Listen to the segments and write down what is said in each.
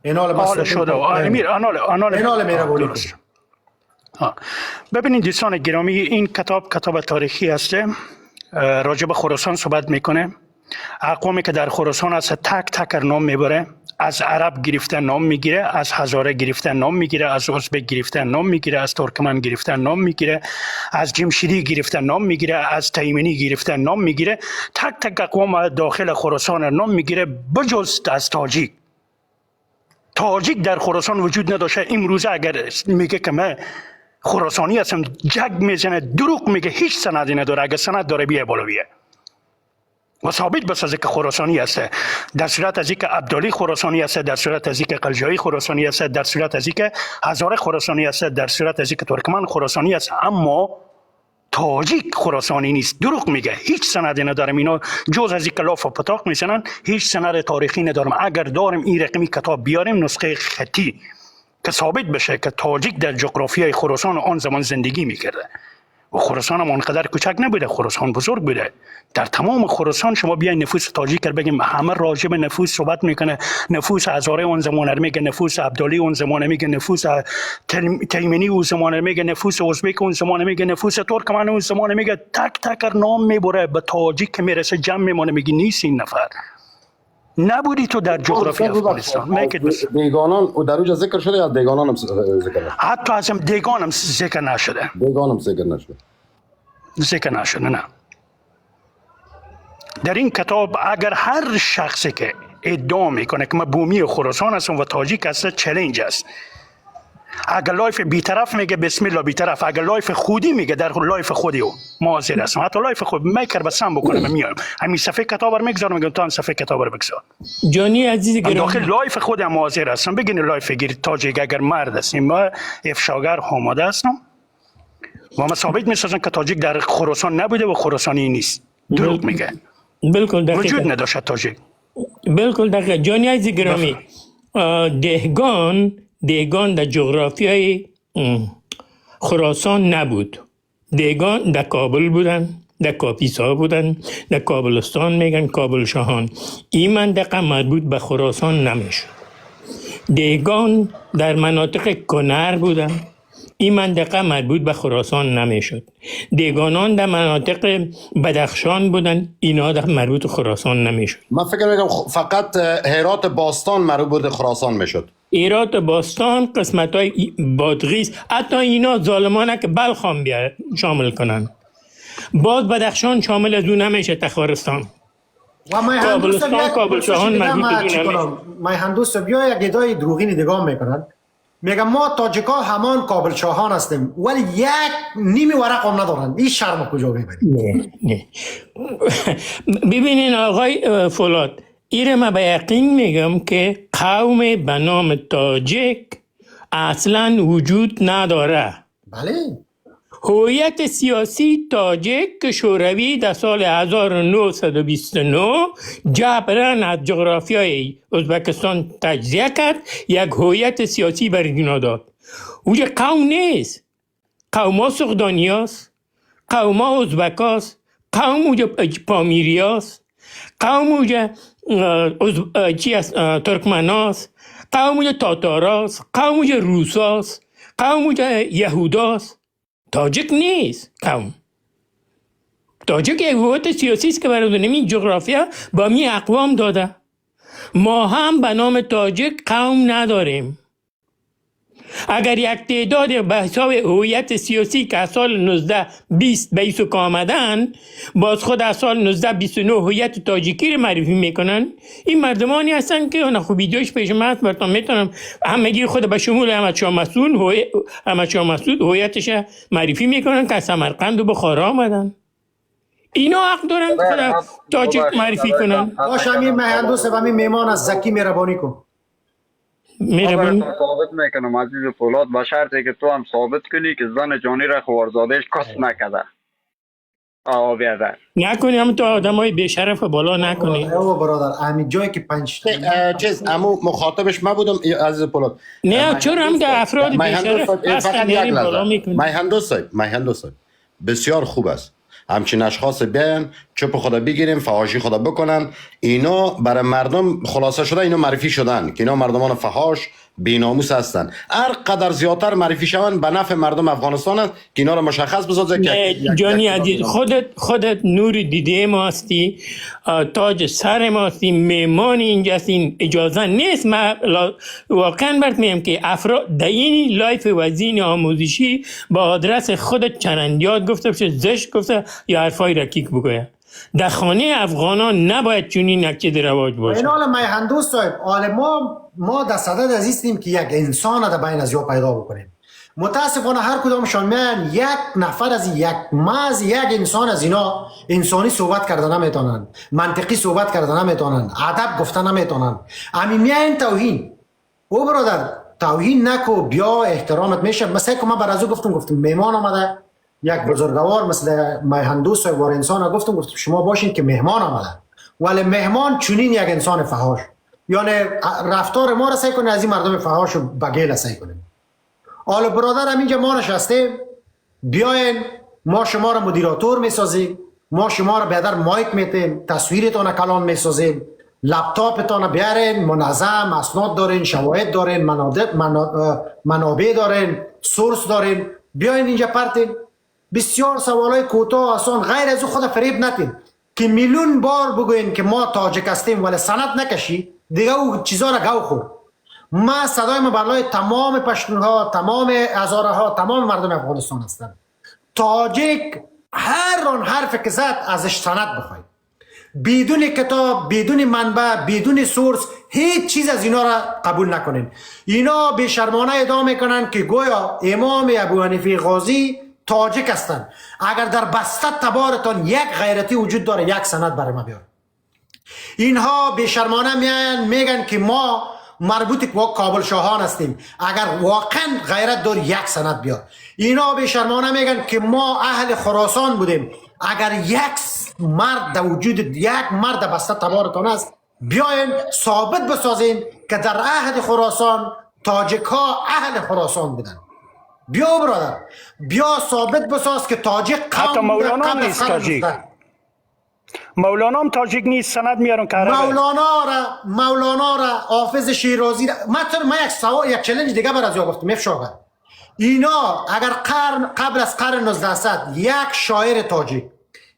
اینال حال شده امیر اینال میره بولی. ببینید دوستان گرامی، این کتاب تاریخی است، راجع به خراسان صحبت میکنه. اقوامی که در خراسان هست تک تک نام میبره، از عرب گرفته نام میگیره، از هزاره گرفته نام میگیره، از ازبک گرفته نام میگیره، از ترکمن گرفته نام میگیره، از جمشیدی گرفته نام میگیره، از تیمنی گرفته نام میگیره. تک تک اقوام داخل خراسان نام میگیره بجز از تاجیک در خراسان وجود نداشته. امروزه اگر میگه که من خراسانی هستم جگ میزنه، دروغ میگه، هیچ سندی نداره. اگر سند داره بیه بالا بیه و ثابت بسازه که خراسانی است. در صورت از اینکه عبدالی خراسانی است، در صورت از اینکه قلجایی خراسانی است، در صورت از اینکه هزاره خراسانی است، در صورت از اینکه ترکمن خراسانی است، اما تاجیک خراسانی نیست. دروغ میگه، هیچ سندی ندارم. اینا جز از اینکه لاف و پتاق میزنن، هیچ سند تاریخی ندارم. اگر دارم این رقمی کتاب بیاریم نسخه خطی که ثابت بشه که تاجیک در جغرافیای خراسان آن زمان زندگی میکرده. و خراسان هم آنقدر کوچک نبوده، خراسان بزرگ بوده. در تمام خراسان شما بیاین نفوس تاجیک بگیم، همه راجع به نفوس صحبت میکنه. نفوس هزاره اون زمان میگه، نفوس عبدالی اون زمان میگه، نفوس تیمنی اون زمان میگه، نفوس ازبک اون زمان میگه، نفوس ترکمن اون زمان میگه. تک تک نام میبره، به تاجیک که میرسه جمع میمونه، میگه نیست این نفر. نبودی تو در جغرافی افغانستان. دیگانان و در اوج ذکر شده یا دیگانان هم ذکر نشده؟ حتی از دیگان هم ذکر نشده. دیگان هم ذکر نشده. نه. در این کتاب اگر هر شخصی که ادعا میکنه که من بومی خراسان هستم و تاجیک هستم، چالش است. اگر لایف بیطرف میگه بسم الله بیطرف، اگر لایف خودی میگه در لایف خودی او معاصر هستم. حتی لایف خود میکر بسم بکنم میام همین صفحه کتاب رو میگذارم، میگم تو هم صفحه کتاب رو بگذار. جانی عزیز گرامی، داخل لایف خودم معاصر هستم. بگین لایف گیر تاجیک اگر مرد هستیم، ما افشاگر آماده هستم و ما ثابت میسازم که تاجیک در خراسان نبوده و خراسانی نیست. دروغ میگه. بالکل دقیقاً وجود نداشت تاجیک. بالکل دقیقاً. جانی عزیز گرامی، دهگان در جغرافیای خراسان نبود. دهگان در کابل بودن، در کاپیسا بودن، در کابلستان میگن، کابل شاهان. این منطقه مربوط به خراسان نمیشد. دهگان در مناطق کنر بودن، این منطقه مربوط به خراسان نمیشد. دهگانان در مناطق بدخشان بودن، اینا در مربوط خراسان نمیشد. من فکر میکنم فقط هرات باستان مربوط خراسان میشد. هرات باستان، قسمت های بادغیس، حتی اینا ظالمانه که بلخ هم شامل کنن. باز بدخشان شامل از اون نمیشه. تخارستان و کابلستان، کابل شاهان مربوط به اون نمیشه. مهندوس بیا یک ادعای دروغین دیگه میکنن، میگم ما تاجیکا همان کابل شاهان هستیم ولی یک نیمی ورق هم ندارن. این شرم کجا میبرید؟ نه. ببینین آقای فولاد، ایره من به یقین میگم که قوم به نام تاجیک اصلا وجود نداره. بله. هویت سیاسی تاجیک که شوروی در سال 1929 جبران از جغرافیای ازبکستان تجزیه کرد، یک هویت سیاسی بر اینا داد. اونجا قوم نیست. قوم ها سغدانی هست، قوم ها ازبک هست، قوم اونجا پامیری هست، قوم اونجا ترکمن هست، قوم اونجا تاتار هست، قوم اونجا روس هست، قوم اونجا یهود هست. تاجیک نیست قوم. تاجیک یک هویت سیاسی است که برای این جغرافیا با می اقوام داده. ما هم به نام تاجیک قوم نداریم. اگر یک تعداد به حساب هویت سیاسی که از سال 1920 به ایسو آمدن، باز خود از سال 1929 هویت تاجیکی رو معرفی میکنن، این مردمانی هستن که اون خوب ویدیوش پیش من هست، براتون میتونم همگی خود به شمول احمد شاه مسعود هویتش معرفی میکنن که از سمرقند و بخارا آمدن. اینا حق دارن که خود تاجیک معرفی کنن. باش همین مهندوس و همین میمان از زکی مهربانی کن. مهربانی ثابت میکنم عزیز فولاد، به شرطی که تو هم ثابت کنی که زن جانی را خوارزادهش کس نکده. بیادر نکنی، هم تو آدم های بیشرف بالا نکنی. او برادر همین جایی که پنج چیز امو مخاطبش ما بودم عزیز پولاد. نه چرا هم که افراد بیشرف اصلا نیریم بالا میکنی. مهندوس صاحب بسیار خوب است همچین اشخاص بیان چپ خدا بگیریم، فحاشی خدا بکنن. اینا برای مردم خلاصه شده، اینا معرفی شدن که اینا مردمان فحاش بیناموس هستن. هر قدر زیادتر معرفی شون به نفع مردم افغانستان است که اینا رو مشخص بسازه که جانی عزیز، خودت نور دیده ما هستی، تاج سر ما هستی، مهمان اینجا هستین. اجازه نیست ما واقعا برات میگم که افراد در این لایف وزین آموزشی با آدرس خودت چرندیات گفته بشه، زشت گفته یا حرفای رکیک بگوید. در خانه افغانان نباید چونین یک چیز رواج باشه. این حال میهندوست صاحب، حال ما در صدد از ایستیم که یک انسان در بین از یا پیدا بکنیم. متاسفانه هر کدامشان میان یک نفر از یک انسان از اینا انسانی صحبت کرده نمیتونن، منطقی صحبت کرده نمیتونن، ادب گفته نمیتونن. امی میان توهین. او برادر توهین نکو، بیا احترامت میشه. مثلا که من برازو گفتم مهمان آمده، یک بزرگوار مثل میهندوست صاحب وار انسان گفتم شما باشین که مهمان آمده، ولی مهمان چونین یک انسان فحاش، یعنی رفتار ما را سعی کنه از این مردم فحاش و بگیل سعی کنیم. حالا برادر همینجا ما نشسته، بیاین ما شما را مدیراتور میسازیم، ما شما را بیادر مایک میتیم، تصویرتان کلان میسازیم، لپتاپتان بیارین، منظم اسناد دارین، شواهد دارین، منابع دارین، سورس دارین، بیاین اینجا پرتین. بسیار سوالای کوتاه آسان، غیر از او خود فریب نتین که میلیون بار بگوین که ما تاجک هستیم ولی سند نکشی دیگه او چیزا را گو خور. ما صدای ما بالای تمام پشتونها، تمام هزاره ها، تمام مردم افغانستان هستند. تاجک هر آن حرف که زد ازش سند بخواید، بدون کتاب، بدون منبع، بدون سورس، هیچ چیز از اینا را قبول نکنین. اینا به شرمانه ادعا میکنن که گویا امام ابو حنیفه غازی تاجک هستند. اگر در بسته تبارتان یک غیرتی وجود داره یک سند برای ما بیار. اینها به شرمانه میگن که ما مربوط به کابل شاهان هستیم. اگر واقعا غیرت داری یک سند بیار. اینا به شرمانه میگن که ما اهل خراسان بودیم. اگر یک مرد در وجود یک مرد بسته تبارتان است، بیاین ثابت بسازین که در عهد خراسان تاجک ها اهل خراسان بودن. بیا برادر، بیا ثابت بساز که تاجک قوم حتی مولانا نیست تاجک. مولانا هم تاجک نیست، سند میارن که عربه. مولانا را حافظ شیرازی را من یک چالش دیگه بر از یا گفتم افشاغه. اینا اگر قبل از قرن 1900 یک شاعر تاجک،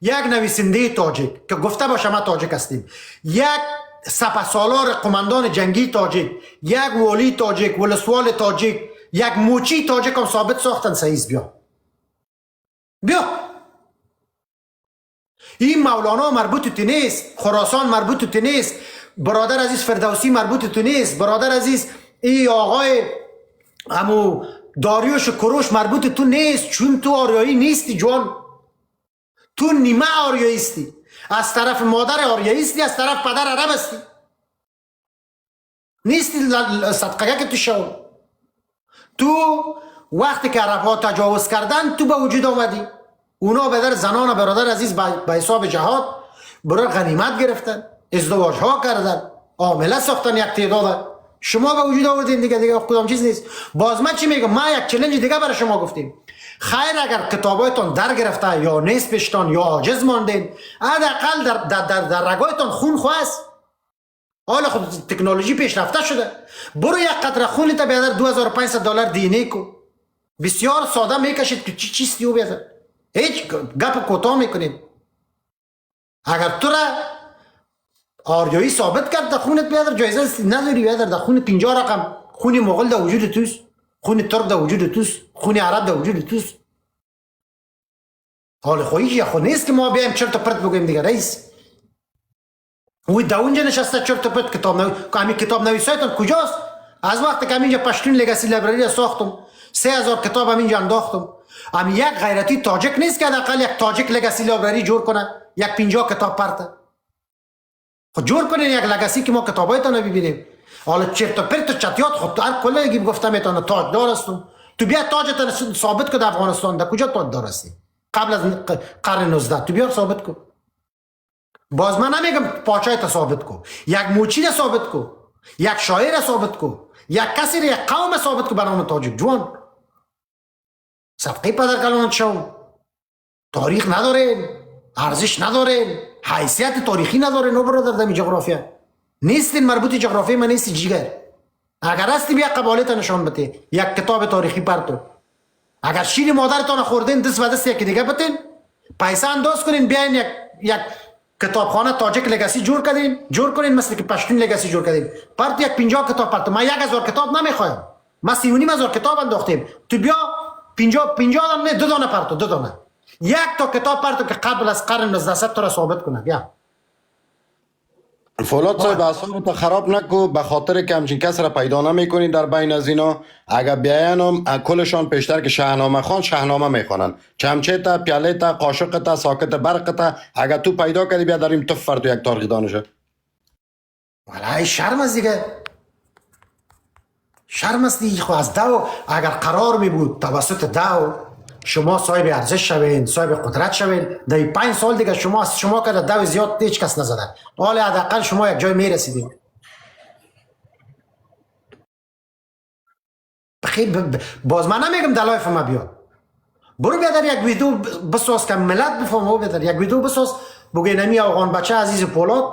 یک نویسنده تاجک که گفته باشه ما تاجک هستیم، یک سپهسالار قماندان جنگی تاجک، یک والی تاجک، ولسوال تاجک، یک موچی تاجک هم ثابت ساختن سعیز بیا. این مولانا مربوط تو نیست، خراسان مربوط تو نیست، برادر عزیز فردوسی مربوط تو نیست، برادر عزیز ای آقای همو داریوش کروش مربوط تو نیست، چون تو آریایی نیستی جوان. تو نیمه آریایی هستی، از طرف مادر آریایی هستی، از طرف پدر عرب هستی، نیستی صدقه که تو شو. تو وقتی که عرب ها تجاوز کردن تو به وجود آمدی. اونا به در زنان برادر عزیز به حساب جهاد برای غنیمت گرفتن، ازدواج ها کردن، عامله ساختن یک تعداد. شما به وجود آوردین دیگه کدام چیز نیست. باز من چی میگم، ما یک چالش دیگه برای شما گفتیم. خیر اگر کتابایتون در گرفته یا نیست پیشتان یا عاجز ماندین، حداقل در رگایتون خون خواست. حالا خب تکنولوژی پیشرفته شده، برو یک قطره خونی تا بیادر $2500 دینه کو. بسیار ساده میکشید که چی چیستی او بیادر، هیچ گپ کوتاه میکنید. اگر تو را آریایی ثابت کرد در خونت بیادر جایزه نداری بیادر، در خون 50 رقم خون مغول در وجود توست، خون ترک در وجود توست، خون عرب در وجود توست. حال خواهیش یا خود نیست که ما بیایم چرت و پرت بگویم دیگه رئیس. اوی در اونجا نشسته چرت و پرت کتاب نویسایتان کجاست؟ از وقتی که همینجا پشتون لگسی لایبرری ساختم 3000 کتاب همینجا انداختم. یک غیرتی تاجک نیست که حداقل یک تاجک لگسی لایبرری جور کنه، یک 50 کتاب پرته. خود جور کنین یک لگسی که ما کتابایتان ببینیم. حالا چرت و پرت و چتیات خود هر کلگی گفتم میتونه تاجدار هستم. تو بیا تاجت ثابت کن در افغانستان در کجا تاجدار هستی؟ قبل از قرن 19 تو بیا ثابت کن. باز من نمیگم پاچایت ثابت کن، یک موچی ثابت کن، یک شاعر ثابت کن، یک کسی یک قوم ثابت کن به نام تاجک جوان. صفقه پدر کلان شو، تاریخ ندارین، ارزش ندارین، حیثیت تاریخی نداره نو برادر دمی جغرافیا نیستین مربوط جغرافی من نیستی جیگر اگر هستیم یک قبالت نشان بده یک کتاب تاریخی پرتو اگر شیر مادرتان خوردین دست و دست یکی دیگه بتین پیسه انداز کنین بیاین یک کتابخانه تاجیک لگاسی جور کنین مثل که پشتون لگاسی جور کردین پرت یک 50 کتاب پرتو من 1000 کتاب نمیخوایم ما 3500 کتاب انداختیم تو بیا 50 دانه 2 دانه پرتو 2 دانه یک تا کتاب پرتو که قبل از قرن 1900 تو را ثابت کنه بیا فولاد صاحب اعصاب تو خراب نکو به خاطر که همچین کس را پیدا نمیکنی در بین از اینا اگر بیاین کلشان پیشتر که شاهنامه خوان شاهنامه میخوانن چمچه تا پیاله تا قاشق تا ساکت برق تا اگر تو پیدا کردی بیا داریم تو فرد یک تاریخ دانشه والله شرم است دیگه شرم است دیگه خو از دو اگر قرار می بود توسط دو شما صاحب ارزش شوین صاحب قدرت شوین در 5 سال دیگه شما که در دو زیاد هیچ کس نزدن حالا حداقل شما یک جای میرسیدین بخیر باز من نمیگم در لایف ما بیا برو بیادر یک ویدیو بساز که ملت بفهمه بیادر یک ویدیو بساز بگه نمی افغان بچه عزیز پولاد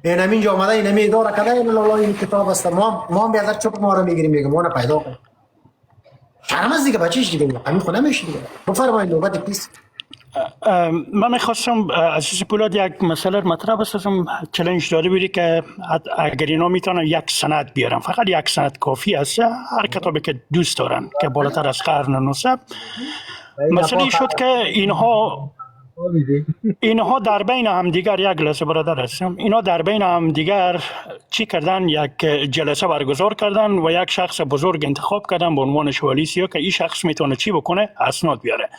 این اینجا آمده این نمی اداره کده این لالا این کتاب است ما هم بیادر چپ ما رو میگیریم میگم ما پیدا کن شرم از دیگه بچهش دیگه همین خونه میشه دیگه بفرمایید نوبت پیس من میخواستم عزیز پولاد یک مسئله مطرح بسازم چالش داده بودی که اگر اینا میتونن یک سند بیارن فقط یک سند کافی است هر کتابی که دوست دارن که بالاتر از قرن 900 مسئله شد که اینها در بین هم دیگر یک لحظه برادر هستم اینا در بین هم دیگر چی کردن یک جلسه برگزار کردن و یک شخص بزرگ انتخاب کردن به عنوان شوالی سیا که این شخص میتونه چی بکنه اسناد بیاره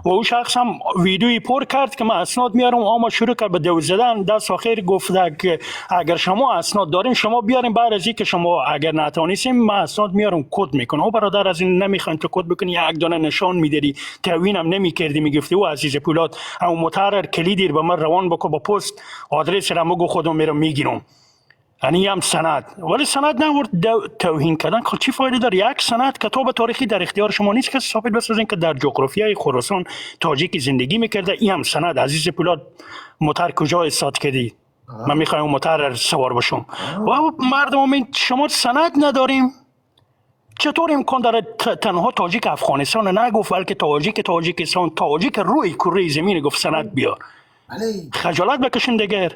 و اون شخص هم ویدیویی پر کرد که من اسناد میارم اما شروع کرد به دو زدن دست آخر گفت که اگر شما اسناد دارین شما بیارین بعد از اینکه شما اگر نتونستین من اسناد میارم کد میکنم او برادر از این نمیخواین تو کد بکنی یک دونه نشان میدادی توهینم نمیکردی میگفتی او عزیز پولاد او متحرر کلیدی به من روان بکو با پست آدرس را مگو خودم میرم میگیرم یعنی هم سند ولی سند نورد توهین کردن خب چی فایده داره یک سند کتاب تاریخی در اختیار شما نیست که ثابت بسازین که در جغرافیای خراسان تاجیک زندگی میکرده این هم سند عزیز پولاد موتر کجا استاد کردی من میخوایم موتر سوار باشم و مردم شما سند نداریم چطور امکان داره تنها تاجیک افغانستان نگفت بلکه تاجیکستان تاجیک روی کره زمین گفت سند بیار خجالت بکشین دیگر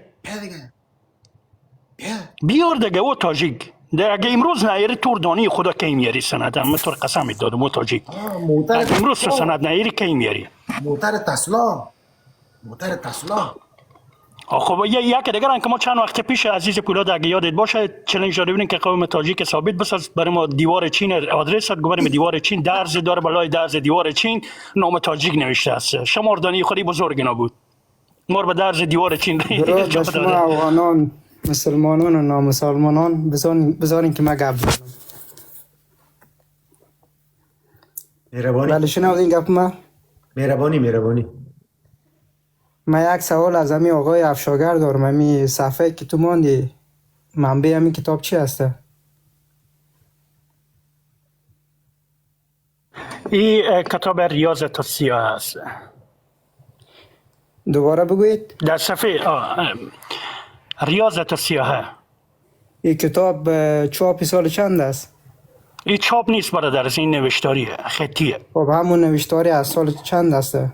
بیار دیگه او تاجیک اگه امروز نیاری توردانی خدا کی میاری سند من تو قسم دادم او تاجیک اگه امروز تو سند نیاری کی میاری موتر تسلا خب یک دیگر که ما چند وقت پیش عزیز پولاد اگه یادت باشه چالش داده بودیم که قوم تاجیک ثابت بساز برای ما دیوار چین آدرس داد گفتیم دیوار چین درز داره بالای درز دیوار چین نام تاجیک نوشته است شماردانی خودی بزرگ نبود ما به درز دیوار چین شما افغانان مسلمانان و نامسلمانان بذارین که ما گپ بزنم مهربانی بله شنوید این گپ ما مهربانی من یک سوال از امی آقای افشاگر دارم امی صفحه که تو ماندی منبع امی کتاب چی هسته؟ این کتاب ریاضت السیاح است دوباره بگویید در صفحه ریاضت السیاح این کتاب چاپی سال چند است؟ این چاپ نیست برادر این نوشتاریه خطیه خب همون نوشتاری از سال چند هسته؟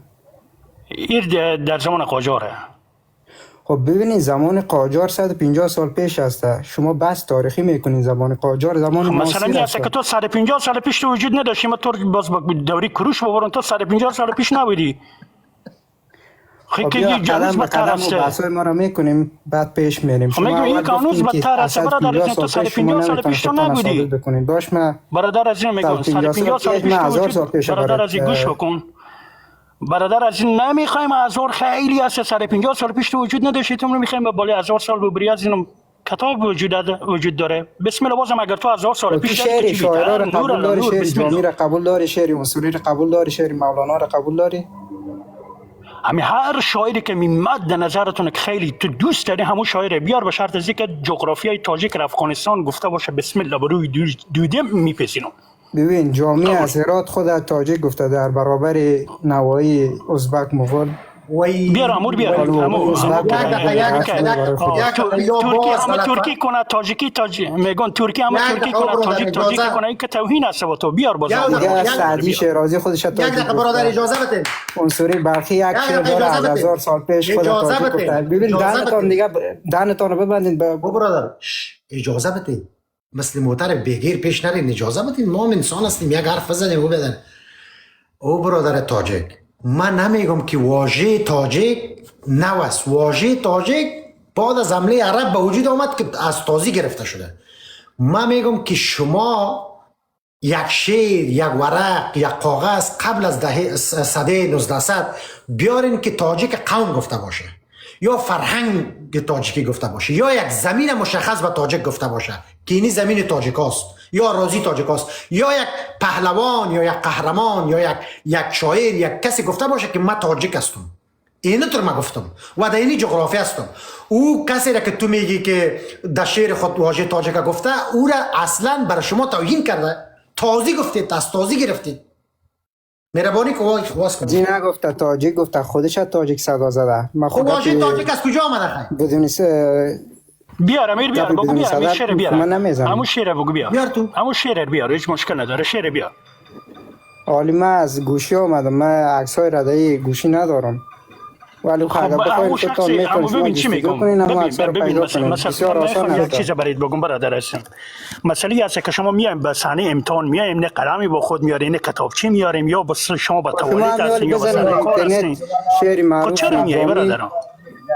این در زمان قاجاره خب ببینید زمان قاجار 150 سال پیش هسته شما بس تاریخی میکنین زمان قاجار زمان مثلا این هسته که تو 150 سال پیش تو وجود نداشتی تو باز دوری کروش ببرن تو 150 سال پیش نبودی خب بیا قدم به قدم و بحثای ما رو میکنیم بعد پیش میریم خب میگم این کانوز بدتر است برادر از تو 150 سال پیش تو نبودی باش من برادر از این میگم 150 سال پیش برادر از این گوش بکن برادر از این نمیخوایم هزار خیلی است 150 سال پیش تو وجود نداشتی تو میخوایم بالای 1000 سال ببری از اینم کتاب وجود داره بسم الله بازم اگر تو 1000 سال پیش شعر شاعرها رو قبول داری شعر جامی رو قبول داری شعر منصوری رو قبول داری شعر مولانا رو قبول داری همین هر شاعری که مد نظرتون که خیلی تو دوست داری همون شاعر بیار به شرط از اینکه جغرافیای تاجیک افغانستان گفته باشه بسم الله بروی دوده میپسینم ببین جامعه از هرات خود تاجیک گفته در برابر نوایی ازبک مغول وای بیار امور بیار ولی امور مثبت امور یک دقیقه، یک دقیقه. یا ترکی باز همه غلط ترکی کنه تاجیکی میگن ترکی همه یک ترکی دقیقه کنه برادر، تاجیکی اجازه. کنه این که توهین است با تو بیار باز یک امور. دقیقه. دیگه سعدی شیرازی خودش یک دقیقه برادر اجازه بدین. عنصری برخی یک شعر دقیقه داره اجازه از بدین. 1000 سال پیش خود اجازه تاجیک بدین. گفته. ببین اجازه دهنتان بدین. دیگه دهنتان رو ببندین او برادر اجازه بدین. مثل موتر بگیر پیش نرین، اجازه بدین. ما هم انسان هستیم، یک حرف بزنیم او بدن. او برادر تاجیک، من نمیگم که واژه تاجیک نوست. واژه تاجیک بعد از حمله عرب به وجود آمد که از تازی گرفته شده. من میگم که شما یک شعر، یک ورق، یک کاغذ قبل از سده 1900 بیارین که تاجیک قوم گفته باشه، یا فرهنگ تاجیکی گفته باشه، یا یک زمین مشخص به تاجیک گفته باشه که اینی زمین تاجیکاست یا راضی تاجیکاست، یا یک پهلوان یا یک قهرمان یا یک شاعر، یک کسی گفته باشه که من تاجیک هستم. اینو تو من گفتم و در اینی جغرافی هستم. او کسی را که تو میگی که در شعر خود واژه تاجیک گفته، او را اصلا برای شما توهین کرده، تازی گفتید، از تازی گرفتید. مهربانی که واس کنید. جی نگفته تاجیک گفته، خودش از تاجیک صدا زده. من خب واژه تاجیک از کجا آمده خیلی؟ بدون بیار امیر بیار بدون بگو بیار صدر امیر شعر بیار من نمیزنم. همون شعر بگو بیار بیار تو. همون شعر بیار هیچ مشکل نداره شعر بیار. حالی من از گوشی آمدم، من عکس های ردایی گوشی ندارم، ولی خب اگر بخواین همون که تا شخصی میتونید شما ببین چی جستجو میگم کنین همون عکس رو ببین پیدا کنین. بسیار آسان یک است. چیز برات بگم برادر هستم. مسئله است که شما میایم به صحنه امتحان میایم، نه قلمی با خود میارین نه کتابچه میاریم، یا بس شما با شما توالت هم هستین یا با بزنید سر کار اینترنت هستین. شعر خب معروف چرا میای افغانی برادرم؟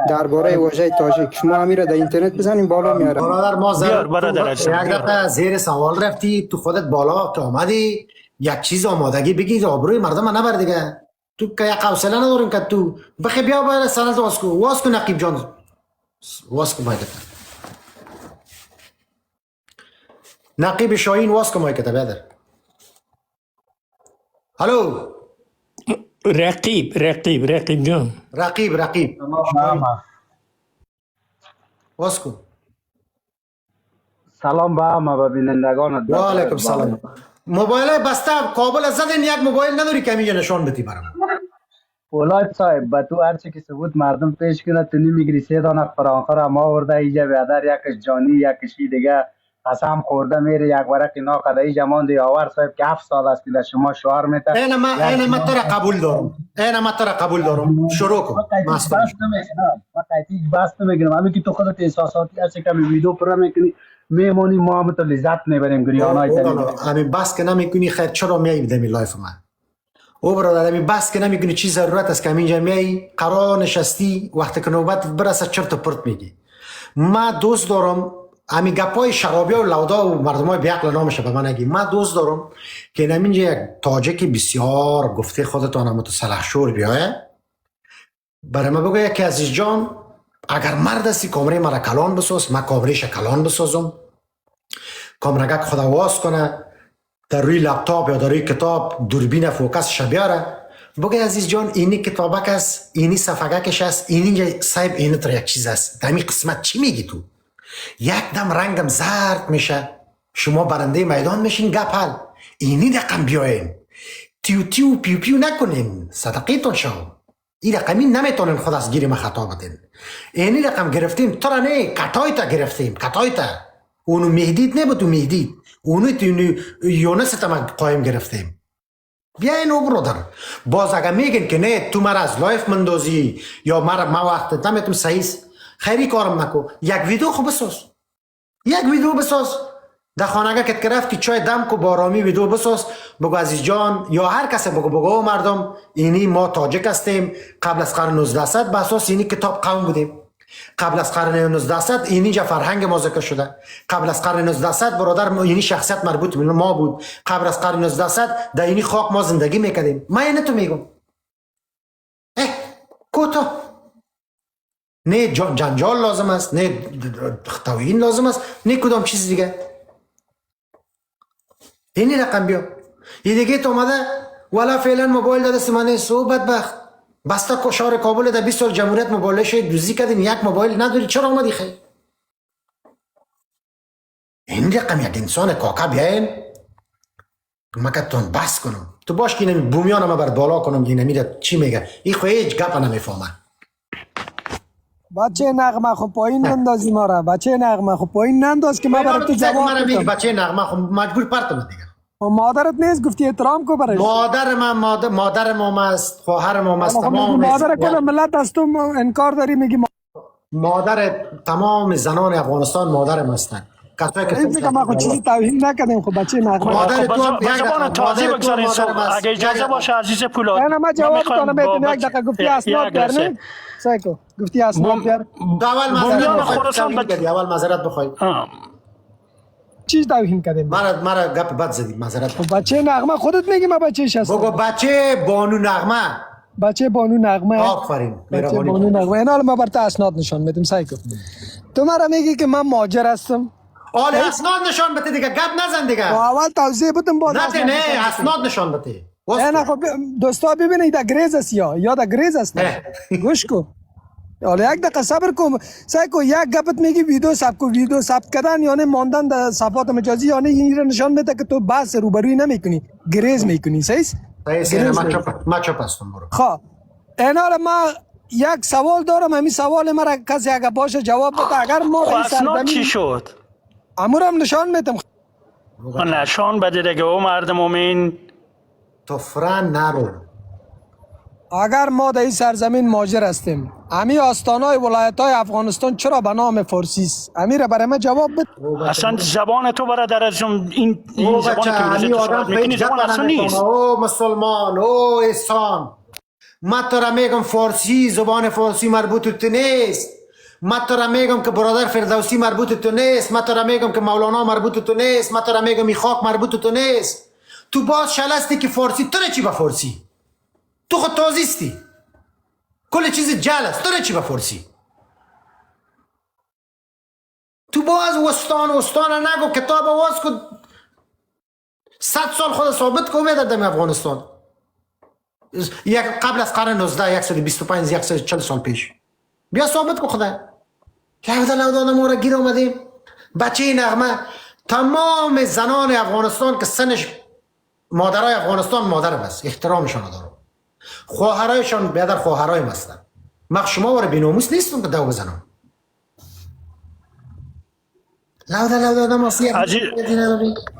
درباره واژه تاجیک شما امیر در اینترنت بزنین بالا میاره. برادر ما بیار برادر یک دقیقه زیر سوال رفتی، تو خودت بالا که آمدی یک چیز آمادگی بگی، آبروی مردم نبر دیگه. تو که یک حوصله نداریم که تو بخی بیا باید سند واس کن نقیب جان، واس کن مایکت. نقیب شاهین واس کن مایکت بیادر. هلو رقیب جان. رقیب واس کن. سلام به همه و بینندگان. و علیکم سلام. موبایل بسته کابل از زدن، یک موبایل نداری که اینجا نشان بدی برام. ولایت صاحب به تو هرچی که ثبوت مردم پیش کنه تو نمیگری. 3 دانه فرانخور هم آورده اینجا بیادر، یکش جانی یکشی دیگه قسم خورده میره یک ورق ناقده اینجا مانده. آور صاحب که 7 سال است که در شما شعار میته. این ما تو را قبول دارم. شروع کن. بس نمیگنم همین که تو خودت احساساتی هستی که ویدیو پر میکنی میمونی، ما هم تو لذت میبریم گریانای تنی. همین بس که نمیکنی خیر چرا میای بدمی لایف من؟ او برادر همین بس که نمیکنی چی ضرورت است که اینجا میای قرار نشستی وقتی که نوبت برسه چرت و پرت میگی. ما دوست دارم همین گپای شرابی و لودا و مردمای بیعقل نامشه به من نگی. ما دوست دارم که اینجا یک تاجیک بسیار گفته خودتان متصلح شور بیایه برای ما بگو که عزیز جان اگر مرد هستی کامره مرا کلان بساز، من کامرهش کلان بسازم، کامرگک خدا واس کنه در روی لپتاپ یا در روی کتاب دوربین فوکسش بیاره، بگه عزیز جان اینی کتابک است، اینی صفحه‌کش است، اینی صاحب اینی تر یک چیز است. در این قسمت چی میگی تو؟ یک دم رنگم زرد میشه، شما برنده میدان میشین، گپ حل. اینی رقم بیاین، تیو پیو پیو نکنین، صدقیتون شو. این رقمی نمیتونین خود از گیر ما خطا بدین. اینی رقم گرفتیم تو را نه، کتای تا گرفتیم، کتای تا. اونو مهدید نبود، مهدید اونو یونس تا ما قایم گرفتیم. بیاین او برادر، باز اگر میگین که نه تو مرا از لایف مندازی یا ما وقت نمیتونم صحیح خیری کارم نکو، یک ویدیو خوب بساز، یک ویدیو بساز در خانگاه کت کرفتی چای دم کو بارامی ویدیو بساز، بگو عزیز جان یا هر کسی بگو مردم اینی ما تاجیک هستیم، قبل از قرن 1900 به اساس اینی کتاب قوم بودیم، قبل از قرن 1900 اینجا فرهنگ ما ذکر شده، قبل از قرن 1900 برادر اینی شخصیت مربوط به ما بود، قبل از قرن 1900 در اینی خاک ما زندگی میکردیم. من اینه تو میگم کوتاه نه جنجال لازم است، نه توهین لازم است، نه کدام چیز دیگه. اینی رقم بیا یه دیگه تو اومده ولا فعلا موبایل داده سمانه سو بدبخت بسته کشار کابل در 20 سال جمهوریت موبایلش دوزی کردین، یک موبایل نداری چرا اومدی خیلی؟ این رقم یک انسان کاکا بیاین مکتون بس کنم تو باش که اینمی بومیان ما بر بالا کنم که اینمی چی میگه این خو هیچ گپ نمیفهمه بچه نغمه خب پایین نندازی ما را بچه نغمه خب پایین ننداز که ما برای تو جواب من میگه بدم بچه نغمه خب مجبور پرتم دیگه مادرت نیست گفتی احترام کو برش مادر ما است خواهر ما است خب تمام مادر کل ملت از تو انکار داری میگی مادر تمام زنان افغانستان مادر ما هستند کسایی که این که ما خود چیزی توهین نکردیم خب بچه نغمه مادر تو هم به زبان تازی بگذارین اگه اجازه باشه عزیز پولاد نه ما جواب کنم بهتون یک دقیقه گفتی اسناد بیار نه سایکو گفتی اسناد بیار اول معذرت بخوای چیز توهین کردیم مرا گپ بد زدی معذرت خب بچه نغمه خودت میگی ما بچه‌ش هستم بگو بچه بانو نغمه بچه بانو نغمه آفرین بچه بانو نغمه اینا ما برات اسناد نشان میدیم سایکو تو مرا میگی که من مهاجر هستم آل اسناد نشان بده دیگه گپ نزن دیگه اول توضیح بدم بعد نه اسناد نشان بده نه خب دوستا ببینید در گریز است یا در گریز است گوش کو حالا یک دقیقه صبر کن سایکو یک گپت میگی ویدیو ثبت کردن یعنی ماندن در صفحات مجازی یعنی این را نشان میده که تو بحث روبرویی نمیکنی گریز میکنی صحیح ما چپ هستم برو خب اینا ما یک سوال دارم همین سوال مرا کسی اگه باشه جواب بده اگر ما اسناد چی شد امورم نشان میدم نشان بده دیگه او مرد مومن تفران نرو اگر ما در این سرزمین مهاجر هستیم امی آستانهای ولایت‌های افغانستان چرا به نام فارسی است امیر برای من جواب بده اصلا زبان تو برادر از این زبانی که میگه تو صحبت میکنی زبان اصلا نیست او مسلمان او اسلام من تو را میگم فارسی زبان فارسی مربوط تو نیست من تو را میگم که برادر فردوسی مربوط تو نیست من تو را میگم که مولانا مربوط تو نیست من تو را میگم این خاک مربوط تو نیست تو باز شلستی که فارسی تو چی به فارسی تو خود تازیستی کل چیز جل است تو چی به فارسی تو باز وستان نگو کتاب آواز کن 100 سال خود ثابت که اومده در افغانستان قبل از قرن 19 125 140 سال پیش بیا ثابت کن خدا لودا ما را گیر آمدیم بچه نغمه تمام زنان افغانستان که سنش مادرای افغانستان مادرم است احترامشان دارم خواهرایشان بیادر خواهرایم هستن من شما واره بیناموس نیستم که دو بزنم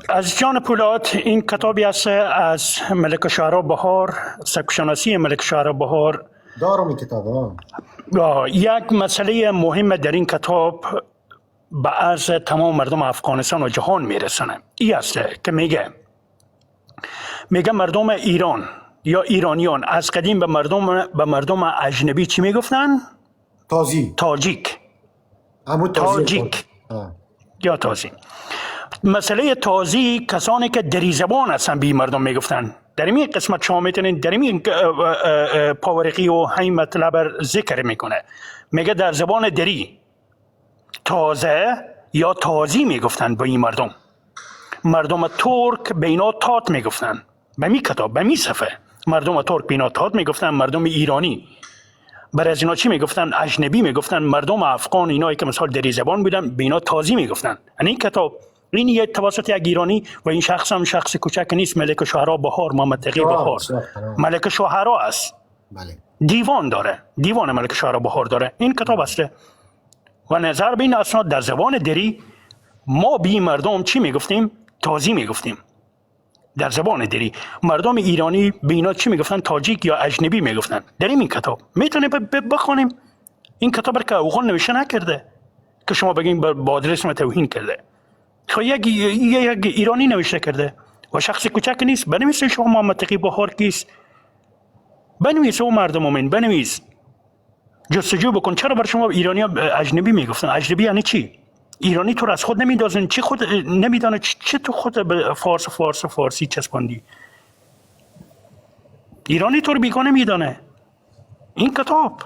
از جان پولاد این کتابی است از ملک شعرا بهار سبکشناسی ملک شعرا بهار دارم این کتاب یک مسئله مهم در این کتاب به عرض تمام مردم افغانستان و جهان میرسنه این است که میگه مردم ایران یا ایرانیان از قدیم به مردم اجنبی چی میگفتن؟ تاجیک یا تازی. مسئله تازی کسانی که دری زبان هستن به مردم میگفتن. در این قسمت شما میتونین در این پاورقی و همین مطلب ذکر میکنه. میگه در زبان دری تازه یا تازی میگفتن به این مردم ترک به اینا تات میگفتن. به می کتاب به می صفحه مردم ترک به اینا تات میگفتن. مردم ایرانی برای از اینا چی میگفتن؟ اجنبی میگفتن. مردم افغان اینایی که مثال دری زبان بودن به اینا تازی میگفتن. این کتاب این یک توسط یک ایرانی و این شخص هم شخص کوچک نیست. ملک شعرا بهار محمد تقی بهار ملک شعرا است. دیوان داره. دیوان ملک شعرا بهار داره. این کتاب است و نظر به این اسناد در زبان دری ما به مردم چی میگفتیم؟ تازی میگفتیم. در زبان دری مردم ایرانی به اینا چی میگفتن؟ تاجیک یا اجنبی میگفتن. در این کتاب میتونه بخونیم. این کتاب را که اوغان نوشته نکرده که شما بگین با آدرس ما توهین کرده. خب یک ایرانی نوشته کرده و شخص کوچک نیست. بنویس شما محمد تقی بهار کیست؟ بنویس او مردم مومن بنویس. جستجو بکن چرا بر شما ایرانی اجنبی میگفتن؟ اجنبی یعنی چی؟ ایرانی تو از خود نمیدازن. چی خود نمیدانه چه تو خود به فارسی چسباندی؟ ایرانی تو رو بیگانه میدانه. این کتاب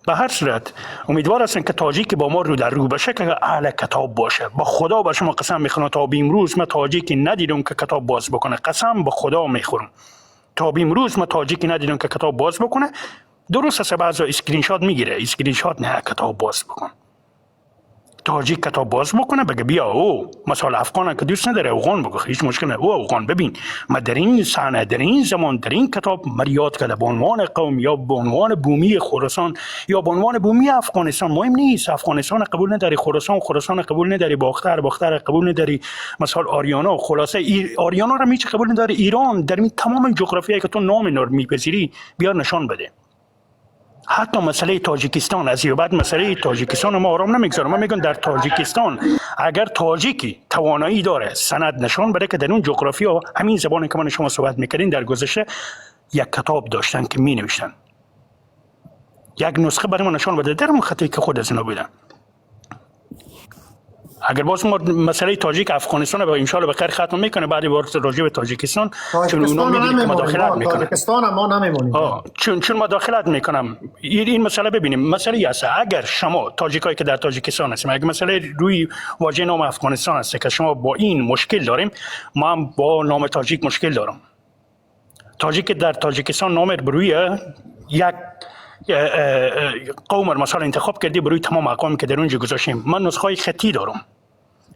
به هر صورت امیدوار هستم که تاجیک با ما رو در رو بشه که اهل کتاب باشه. با خدا به شما قسم میخورم تا امروز من تاجیکی ندیدم که کتاب باز بکنه. قسم به خدا میخورم تا امروز من تاجیکی ندیدم که کتاب باز بکنه. درست است بعضا اسکرین شات میگیره. اسکرین شات نه کتاب باز بکن. تاجیک کتاب باز بکنه بگه بیا او مثلا افغان که دوست نداره افغان بگه هیچ مشکل نه او افغان ببین ما در این صحنه در این زمان در این کتاب مریاد کرده به عنوان قوم یا به عنوان بومی خراسان یا به عنوان بومی افغانستان مهم نیست افغانستان قبول نداری خراسان قبول نداری باختر قبول نداری مثلا آریانا خلاصه آریانا را میچ قبول نداری ایران در این تمام جغرافیایی که تو نام اینا رو میپذیری بیا نشان بده حتی مسئله تاجیکستان از این بعد مسئله تاجیکستان ما آرام نمیگذارم من میگم در تاجیکستان اگر تاجیکی توانایی داره سند نشان بده که در اون جغرافیا همین زبانی که من شما صحبت میکردین در گذشته یک کتاب داشتن که می نوشتن یک نسخه برای ما نشان بده در اون خطی که خود از اینا بودن اگر باز ما مسئله تاجیک افغانستان رو ان شاء الله بخیر ختم میکنه بعد بار راجع به تاجیکستان چون اونا میگن که مداخلت میکنن تاجیکستان ما نمیمونیم چون مداخلت میکنم این مسئله ببینیم مسئله است اگر شما تاجیکایی که در تاجیکستان هستیم اگر مسئله روی واژه نام افغانستان است که شما با این مشکل داریم ما هم با نام تاجیک مشکل دارم تاجیک در تاجیکستان نام بروی یک قوم مثلا انتخاب کردی بروی تمام اقوامی که در اونجا گذاشتیم من نسخه های خطی دارم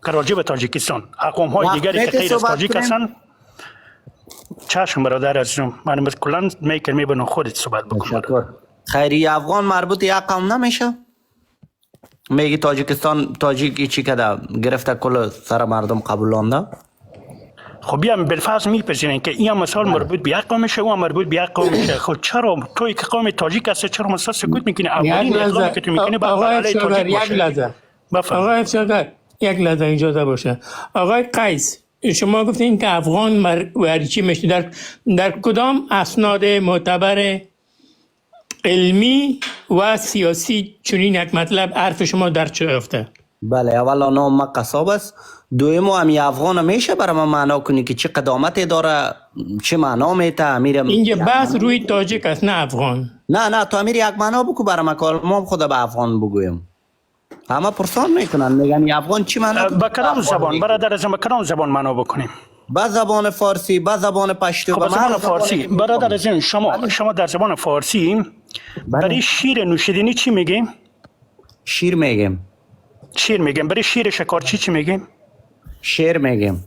که راجع به تاجیکستان اقوام های دیگری که غیر از تاجیک هستن چشم برادر عزیزم من کلا میبینم خودت صحبت بکنم خیری افغان مربوط یک قوم نمیشه میگی تاجیکستان تاجیکی چی کده گرفته کل سر مردم قبولانده خب بیام بالفرض میپذیرین که این مثال مربوط به یک قوم میشه و مربوط به یک قوم میشه خب چرا توی که قوم تاجیک هست چرا مثلا سکوت میکنی اولین اقدامی که تو میکنی آقای افشاگر یک لحظه آقای افشاگر یک لحظه اجازه باشه آقای قیس شما گفتین که افغان ورچی میشه در کدام اسناد معتبر علمی و سیاسی چنین یک مطلب حرف شما در چه افته بله اولا نام ما قصاب است دویم همی افغان میشه برای من معنا کنی که چه قدامتی داره چه معنا میته امیر اینجا بحث روی تاجیک است نه افغان نه تو امیر یک معنا بگو برای من کار ما خود به افغان بگویم همه پرسان میکنن میگن افغان چی معنا با کدام زبان برادر از ما کدام زبان معنا بکنیم با زبان فارسی با زبان پشتو با زبان فارسی برادر از شما در زبان فارسی برای شیر نوشیدنی چی میگیم شیر میگیم برای شیر شکارچی چی میگیم شیر میگیم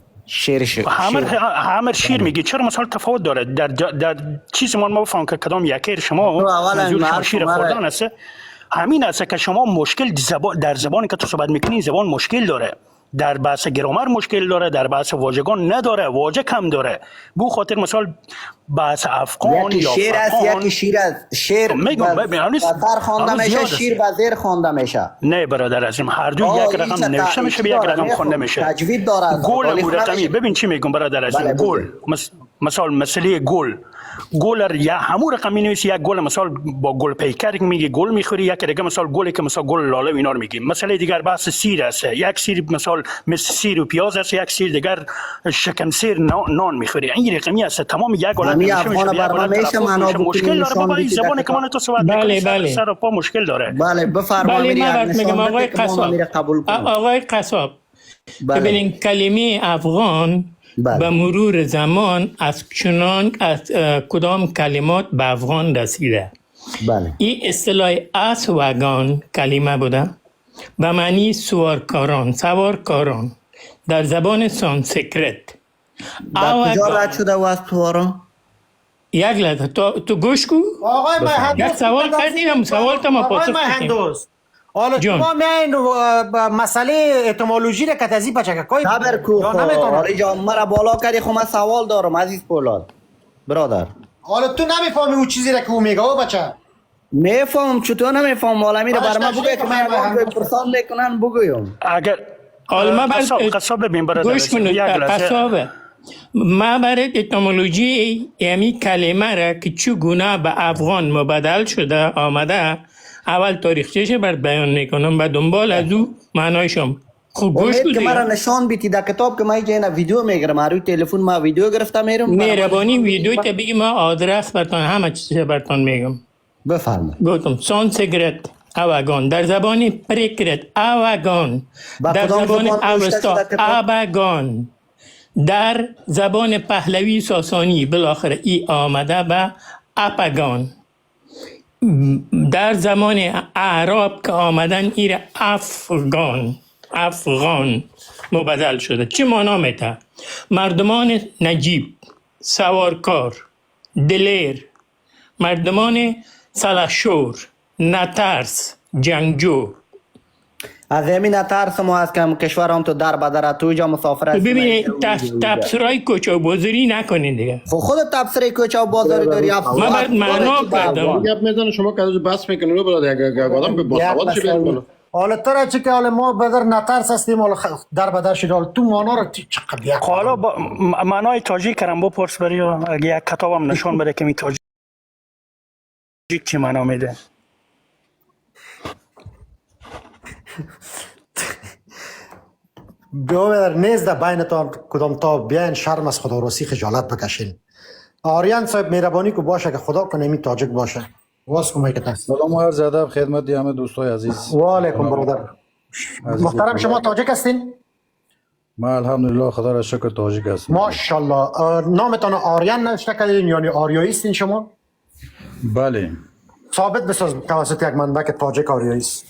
همه شیر میگی چرا مثلا تفاوت داره در چیز ما بفهم که کدام یکی شما منظور شیر خوردن است همین است که شما مشکل در زبانی که تو صحبت میکنی زبان مشکل داره در بحث گرامر مشکل داره در بحث واژگان نداره واژه کم داره بو خاطر مثلا بحث افغان یا شیر است یکی شیر است شیر بزر خوانده میشه شیر بزر خوانده میشه نه برادر عزیزم هر دو یک رقم نوشته میشه به یک رقم خوانده میشه تجوید داره گل رقمی ببین چی میگم برادر عزیزم گل مثلا مسئله گل یا همون رقم مینویسی یک گل مثلا با گل پیکر میگی گل میخوری یک دیگه مثلا گلی که مثلا گل لاله اینا رو میگیم مسئله دیگر بحث سیر است یک سیر مثلا مثل سیر و پیاز است یک سیر دیگر شکم سیر نان میخوری این رقمی است تمام یک گل مشکل داره بابا این زبان که من تو صحبت میکنی سر و پا مشکل داره بله بفرمایید آقای قصاب ببینین کلمه افغان به مرور زمان از کدام کلمات به افغان رسیده این اصطلاح اسوگان کلمه بوده به معنی سوارکاران در زبان سانسکریت در کجا رد شده و از سواران یک لحظه تو گوش کو یک سوال کردیم سوال تا ما پاسخ بدیم حالا شما میاین مسئله اتمولوژی را که تزی بچه که کوئی صبر کو آره جان مرا بالا کردی خب من سوال دارم عزیز پولاد برادر حالا تو نمیفهمی اون چیزی را که او میگه او بچه میفهم چطور نمیفهم والا میره برای من بگوی که من پرسان میکنن بگویم اگر حالا ما قصاب ببین برادر گوش کنید قصابه ما برای اتمولوژی یعنی کلمه را که چگونه به افغان مبدل شده آمده اول تاریخچه‌اش بر بیان میکنم و دنبال از او معنایشم خوب گوش کنید که مرا نشان بیتی در کتاب که من اینجا ویدیو میگیرم روی تلفن ما ویدیو گرفتم میرم مهربانی ویدیو تا بگی ما آدرس براتون همه چیز براتون میگم بفرمایید گفتم سانسکریت اوگان در زبان پرکریت اوگان در زبان اوستا ابگان در زبان پهلوی ساسانی بالاخره ای آمده به اپگان در زمان اعراب که آمدن ایر افغان افغان مبدل شده. چه معنا میده؟ مردمان نجیب، سوارکار، دلیر، مردمان سلحشور، نترس، جنگجو. از همین نترس ما هست که هم کشور هم تو در بدر تو جا مسافر هست. ببینید تبصرهای کوچه و بازاری نکنین دیگه. خب خود تبصره کوچه و بازاری داری. من باید معنا کردم. گپ میزنه شما که از بس میکنین رو برادر یک آدم به باسواد چه بیاد. حالا تو را چی که حالا ما بدر نترس هستیم حالا در بدر شد حالا تو مانا رو چقدر یک حالا معنای تاجیک کردم بپرس بری اگه یک کتابم نشون بده که می تاجیک چی معنا میده. بیا بدر نیز در بینتان کدام تا بیاین شرم از خدا روسی خجالت بکشین. آریان صاحب مهربانی کو باشه که خدا کنه می تاجیک باشه. واس کمای که تست. سلام و عرض ادب خدمت همه دوستای عزیز. و علیکم برادر. محترم شما تاجیک هستین؟ ما الحمدلله خدا را شکر تاجیک هستم. ماشاءالله. نامتان آریان نوشته کردین یعنی آریایی هستین شما؟ بله. ثابت بساز توسط یک منبع که تاجیک آریایی است.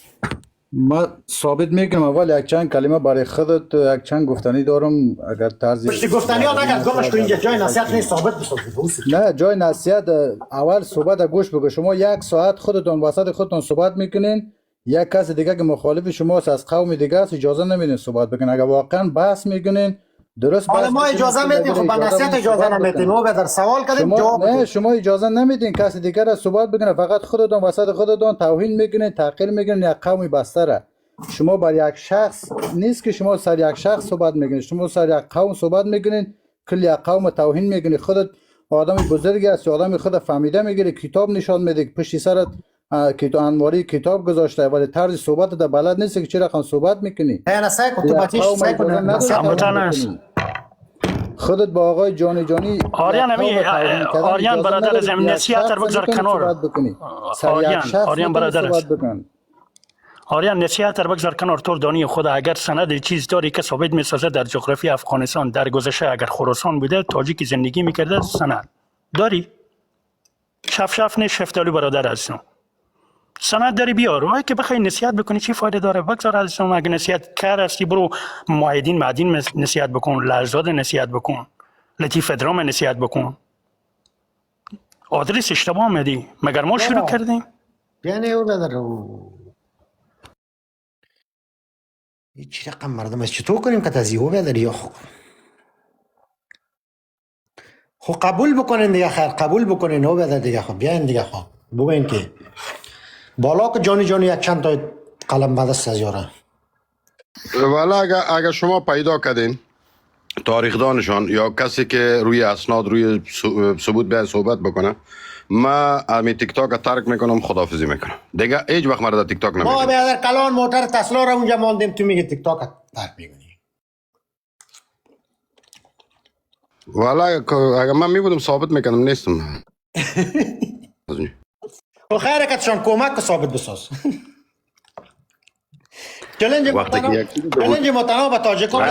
ما ثابت میکنم اول یک چند کلمه برای خودت یک چند گفتنی دارم اگر طرزی پشت گفتنی ها نگرد گمش کن اینجا جای نصیحت نیست ثابت بساز. نه جای نصیحت اول صحبت گوش بگو. شما یک ساعت خودتون وسط خودتون صحبت میکنین یک کس دیگه که مخالف شماست از قوم دیگه است اجازه نمیدین صحبت بکنین. اگر واقعا بحث میکنین درست حالا ما اجازه میدیم خب به نصیحت اجازه نمیدیم ما بدر سوال کردیم جواب نه شما اجازه نمیدین کسی دیگه را صحبت بکنه فقط خودتون وسط خودتون توهین میکنین تحقیر میکنین یک قومی بستره. شما بر یک شخص نیست که شما سر یک شخص صحبت میکنین شما سر یک قوم صحبت میکنین کل یک قوم توهین میکنین. خودت آدم بزرگی هستی آدم خود فهمیده میگیری کتاب نشان میده پشت سرت کتاب انواری کتاب گذاشته ولی طرز صحبت در بلد نیست که چه رقم صحبت میکنی. نه سعی کن تو بچه‌ش سعی کن خودت با آقای جانی آریان آریان برادر از نصیحت رو بگذار کنار. آریان برادر آریان نصیحت رو بگذار کنار. تو دانی خود اگر سند چیز داری که ثابت میسازه در جغرافی افغانستان در گذشته اگر خراسان بوده تاجیک زندگی میکرده سند داری؟ شف نه شفتالو برادر هستم سند داری بیار که بخوای نصیحت بکنی چی فایده داره. بگذار ازم اگه نصیحت کار هستی برو معیدین معدین نصیحت بکن لرزاد نصیحت بکن لطیف ادرام نصیحت بکن. آدرس اشتباه آمدی مگر ما شروع کردیم؟ یعنی او نداره چی رقم مردم از چطور کنیم که تزیهو بداری یا خب قبول بکنین دیگه خیر قبول بکنین او بدار دیگه خب بیاین دیگه خب بگوین که بالا که جانی یک چند تا قلم بعد از سزیاره. والا اگر شما پیدا کردین تاریخدانشان یا کسی که روی اسناد روی ثبوت بیاید صحبت بکنه ما امی تیک تاک ترک میکنم خداحافظی میکنم دیگه هیچ وقت مرا تیک تاک نمیکنم. ما بیادر کلان موتر تسلا رو اونجا ماندیم تو میگه تیک تاک ترک میکنی. والا اگر من میبودم ثابت میکنم نیستم. خب خیره که تشان کمک که ثابت بساز. چلنج متناوب با تاجیکان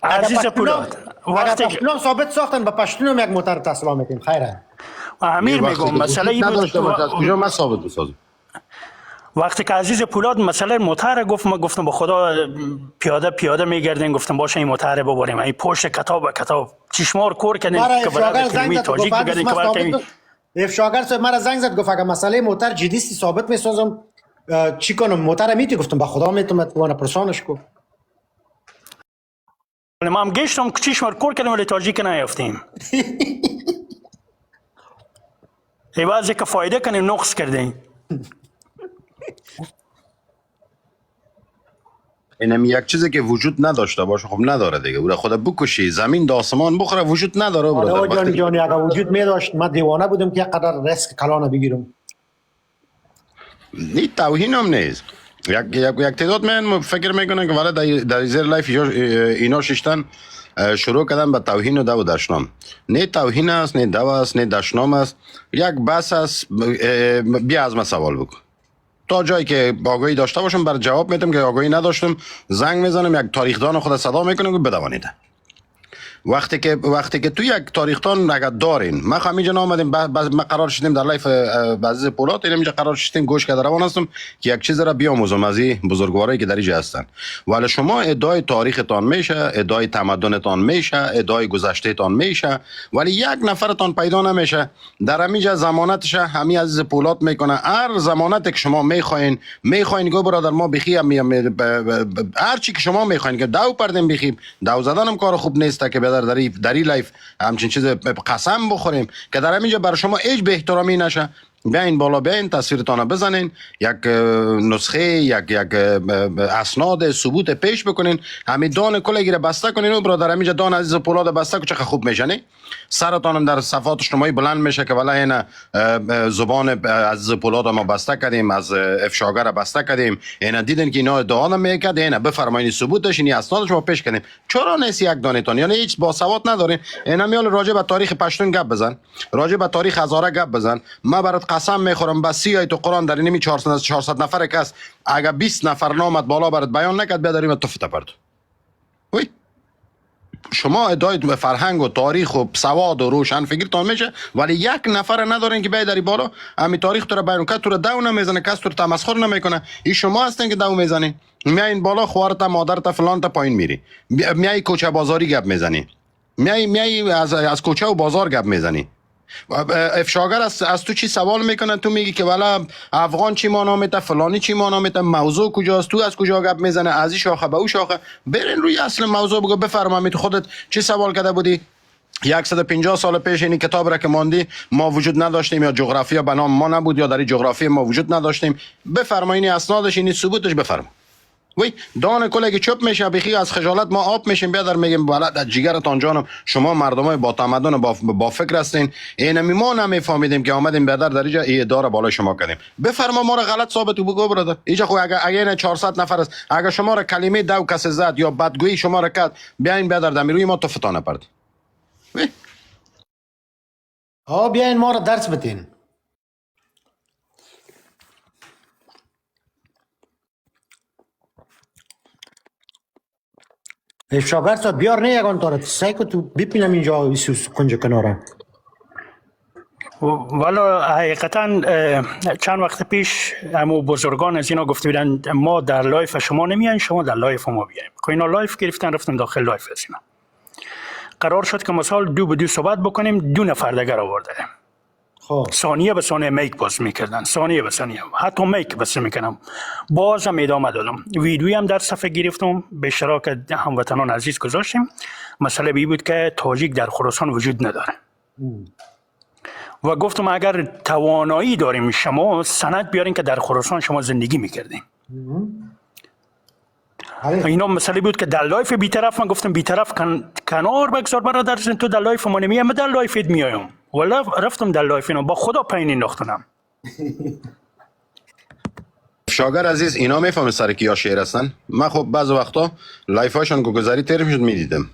عزیز پولاد وقتی پشتونم ثابت ساختن با پشتونم یک موتر تسلا میکنیم خیره. امیر میگم مسئله این بود کجا من ثابت بسازم. وقتی که عزیز پولاد مسئله موتر گفت ما گفتم با خدا پیاده میگردین گفتم باشه این موتر ببریم این پشت کتاب چشمار کور کردیم که برای کلمه تاجیک بگردیم که برای افشاگر صاحب مرا زنگ زد گفت اگه مسئله موتر جدی است ثابت میسازم چی کنم موتر میتی گفتم با خدا میتونم تو پرسانش کو. ما هم گشتم چشمار کور کردیم ولی تاجیک نیافتیم. ایوازی که فایده کنیم نقص کردیم. اینم یک چیزی که وجود نداشته باشه خب نداره دیگه او خدا بکشی زمین دا آسمان بخوره وجود نداره. برادر جانی اگه وجود می داشت من دیوانه بودم که یک قدر ریسک کلانه بگیرم. این توهین هم نیست. یک تعداد من فکر میکنن که ولی در زیر لایف اینا ششتن شروع کردن به توهین و دو دشنام. نه توهین است نه دو است نه دشنام است یک بس است. بیا از من سوال بکن تا جایی که آگاهی داشته باشم بر جواب میدم که آگاهی نداشتم زنگ میزنم یک تاریخدان خود صدا میکنم که بدوانیده وقتی که تو یک تاریختان اگر دارین، ما خب اینجا آمدیم ما قرار شدیم در لایف عزیز پولاد، اینجا قرار شدیم گوش کرده روان هستم که یک چیز را بیاموزم از این بزرگوارایی که در اینجا هستن. ولی شما ادعای تاریختان میشه، ادعای تمدنتان میشه، ادعای گذشتهتان میشه، ولی یک نفرتان پیدا نمیشه در همینجا ضمانتش همین عزیز پولاد میکنه. هر ضمانتی که شما میخواین گو برادر ما بخی هر چی که شما میخواین که دو پردیم بخیم، دو زدن هم کار خوب نیست که در این لایف همچین چیز قسم بخوریم که در همینجا برای شما هیچ به احترامی نشه. بیاین بالا، بیاین تصویرتان بزنین، یک نسخه یک اسناد ثبوت پیش بکنین، همین دان کلگی را بسته کنین و برادر همینجا دان عزیز پولاد بسته که چقدر خوب میشه. نه سرتان هم در صفحات اجتماعی بلند میشه که والا این زبان عزیز پولاد ما بسته کردیم، از افشاگر بسته کردیم، اینا دیدن که اینا ادعا نمیکرد، اینا بفرمایین ثبوتش، این اسنادش ما پیش کردیم. چرا نیست یک دانتون؟ یعنی هیچ باسواد ندارین. اینا میال راجع به تاریخ پشتون گپ بزن، راجع به تاریخ هزاره گپ بزن. ما برات قسم میخورم بسی آیت قرآن در اینمی 400 نفر کس اگه 20 نفر نامت بالا برات بیان نکرد بیادریم تو فتا پرد. وی شما ادعای فرهنگ و تاریخ و سواد و روشن فکرتان میشه، ولی یک نفر ندارین که بیادری بالا همین تاریخ تو را بیان کنه، تو را دو نمیزنه، کس تو را تمسخر نمیکنه. این شما هستین که دو میزنین. میایین بالا خوارت مادرت فلان تا پایین میری، میای کوچه بازاری گپ میزنی، میای از کوچه و بازار گپ میزنی. افشاگر از تو چی سوال میکنن، تو میگی که والا افغان چی مانا میته، فلانی چی مانا میته، موضوع کجاست، تو از کجا گپ میزنه، از این شاخه به اون شاخه. برین روی اصل موضوع بگو، بفرمایید تو خودت چی سوال کرده بودی 150 سال پیش این کتاب را که ماندی ما وجود نداشتیم، یا جغرافیا به نام ما نبود، یا در این جغرافیا ما وجود نداشتیم. بفرمایید اسنادش، این ثبوتش بفرمایید. وی دان کلگی چوب میشه بخی از خجالت ما آب میشیم. بیادر میگیم والا در جیگرتان جانم شما مردمای با تمدن با فکر هستین، اینمی ما نمیفهمیدیم که آمدیم بیادر در اینجا ای اداره بالای شما کردیم. بفرما ما را غلط ثابت بگو برادر. اینجا خو اگه 400 نفر است، اگه شما را کلمه دو کس زد یا بدگویی شما را کرد، بیاین بیادر در روی ما تو فتانه پرد. وی بیاین ما را درس بدین. افشاگر تا بیار نه یگان تارت سعی که تو بپینم اینجا ایسوس کنج کناره. والا حقیقتا چند وقت پیش همو بزرگان از اینا گفته بودن ما در لایف شما نمیاین، شما در لایف ما بیایم. که اینا لایف گرفتن رفتن داخل لایف از اینا. قرار شد که مثال دو به دو صحبت بکنیم، دو نفر دیگر آورده. خب ثانیه به ثانیه میک باز میکردن، ثانیه به ثانیه حتی میک بس میکنم. بازم ادامه دادم، ویدیویی هم در صفحه گرفتم، به اشتراک هموطنان عزیز گذاشتیم. مسئله بی بود که تاجیک در خراسان وجود نداره و گفتم اگر توانایی داریم شما سند بیارین که در خراسان شما زندگی میکردین. اینا مسئله بود که در لایف بی‌طرف، من گفتم بی‌طرف کنار بگذار برادر، تو در لایف ما نمیای، من در لایفت میایم. ولی رفتم در لایف اینا با خدا پایین انداختنم. شاگر عزیز اینا میفهمه سر کیا شعر هستن. من خب بعض وقتا لایف هاشون گذاری تیر میشد میدیدم.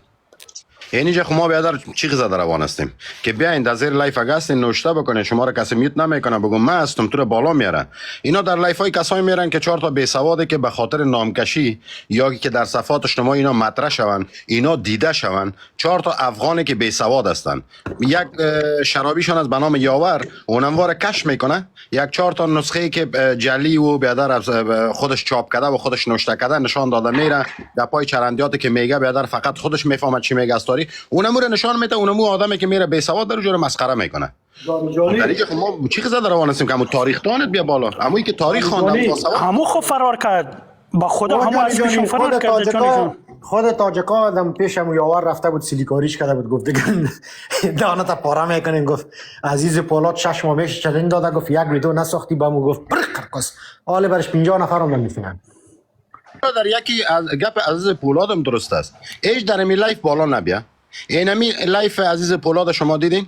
یعنی جا ما بیادر چی قضا در روان هستیم که بیاین در زیر لایف اگه هستین نوشته بکنین، شما را کسی میوت نمیکنه، بگو من هستم تو را بالا میاره. اینا در لایف های کسایی میرن که 4 تا بی سواده که به خاطر نامکشی یا که در صفحات اجتماعی اینا مطرح شون، اینا دیده شون. 4 تا افغانی که بی سواد هستن، یک شرابیشون از به نام یاور اونموار کش میکنه، یک 4 تا نسخه که جلی و بیادر از خودش چاپ کرده و خودش نوشته کرده نشان داده میره در پای چرندیات که میگه بیادر فقط خودش میفهمه چی میگه استاری، اونمو رو نشان میده. اونمو آدمی که میره بی سواد در جور مسخره میکنه. در اینجا خب ما چی قضا در روان هستیم که همون تاریخ دانت بیا بالا، همونی که تاریخ خواندن همو خب فرار کرد با خدا، همو اسمشون فرار کرد. خود تاجکا دم پیشم یاور رفته بود سیلیکاریش کرده بود، گفت دیگه دانه تا پاره میکنین. گفت عزیز پولاد 6 ماه پیش چلنج داده، گفت یک ویدیو نساختی بامو، گفت برقرقص حالا برش 50 نفر هم نمیفهمن. در یکی از گپ عزیز پولادم درست است، ایش در می لایف بالا نبیا. اینمی لایف عزیز پولاد شما دیدین،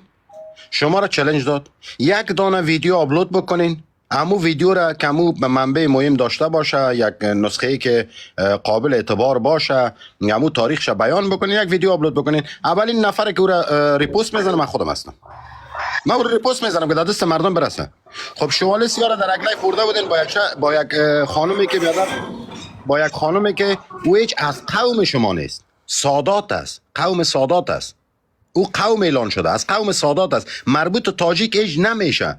شما را چالش داد یک دانه ویدیو آپلود بکنین، همو ویدیو را که همو منبع مهم داشته باشه، یک نسخه ای که قابل اعتبار باشه، همو تاریخش بیان بکنین، یک ویدیو آپلود بکنین. اولین نفر که او را ریپوست میزنه من خودم هستم. من او را ریپوست میزنم که دست مردم برسه. خب شواله سیاره در یک لایف برده بودین با یک خانومی که بیادر، با یک خانومی که او هیچ از قوم شما نیست، سادات است، قوم سادات است. او قوم اعلان شده از قوم سادات است، مربوط تاجیک ایج نمیشه.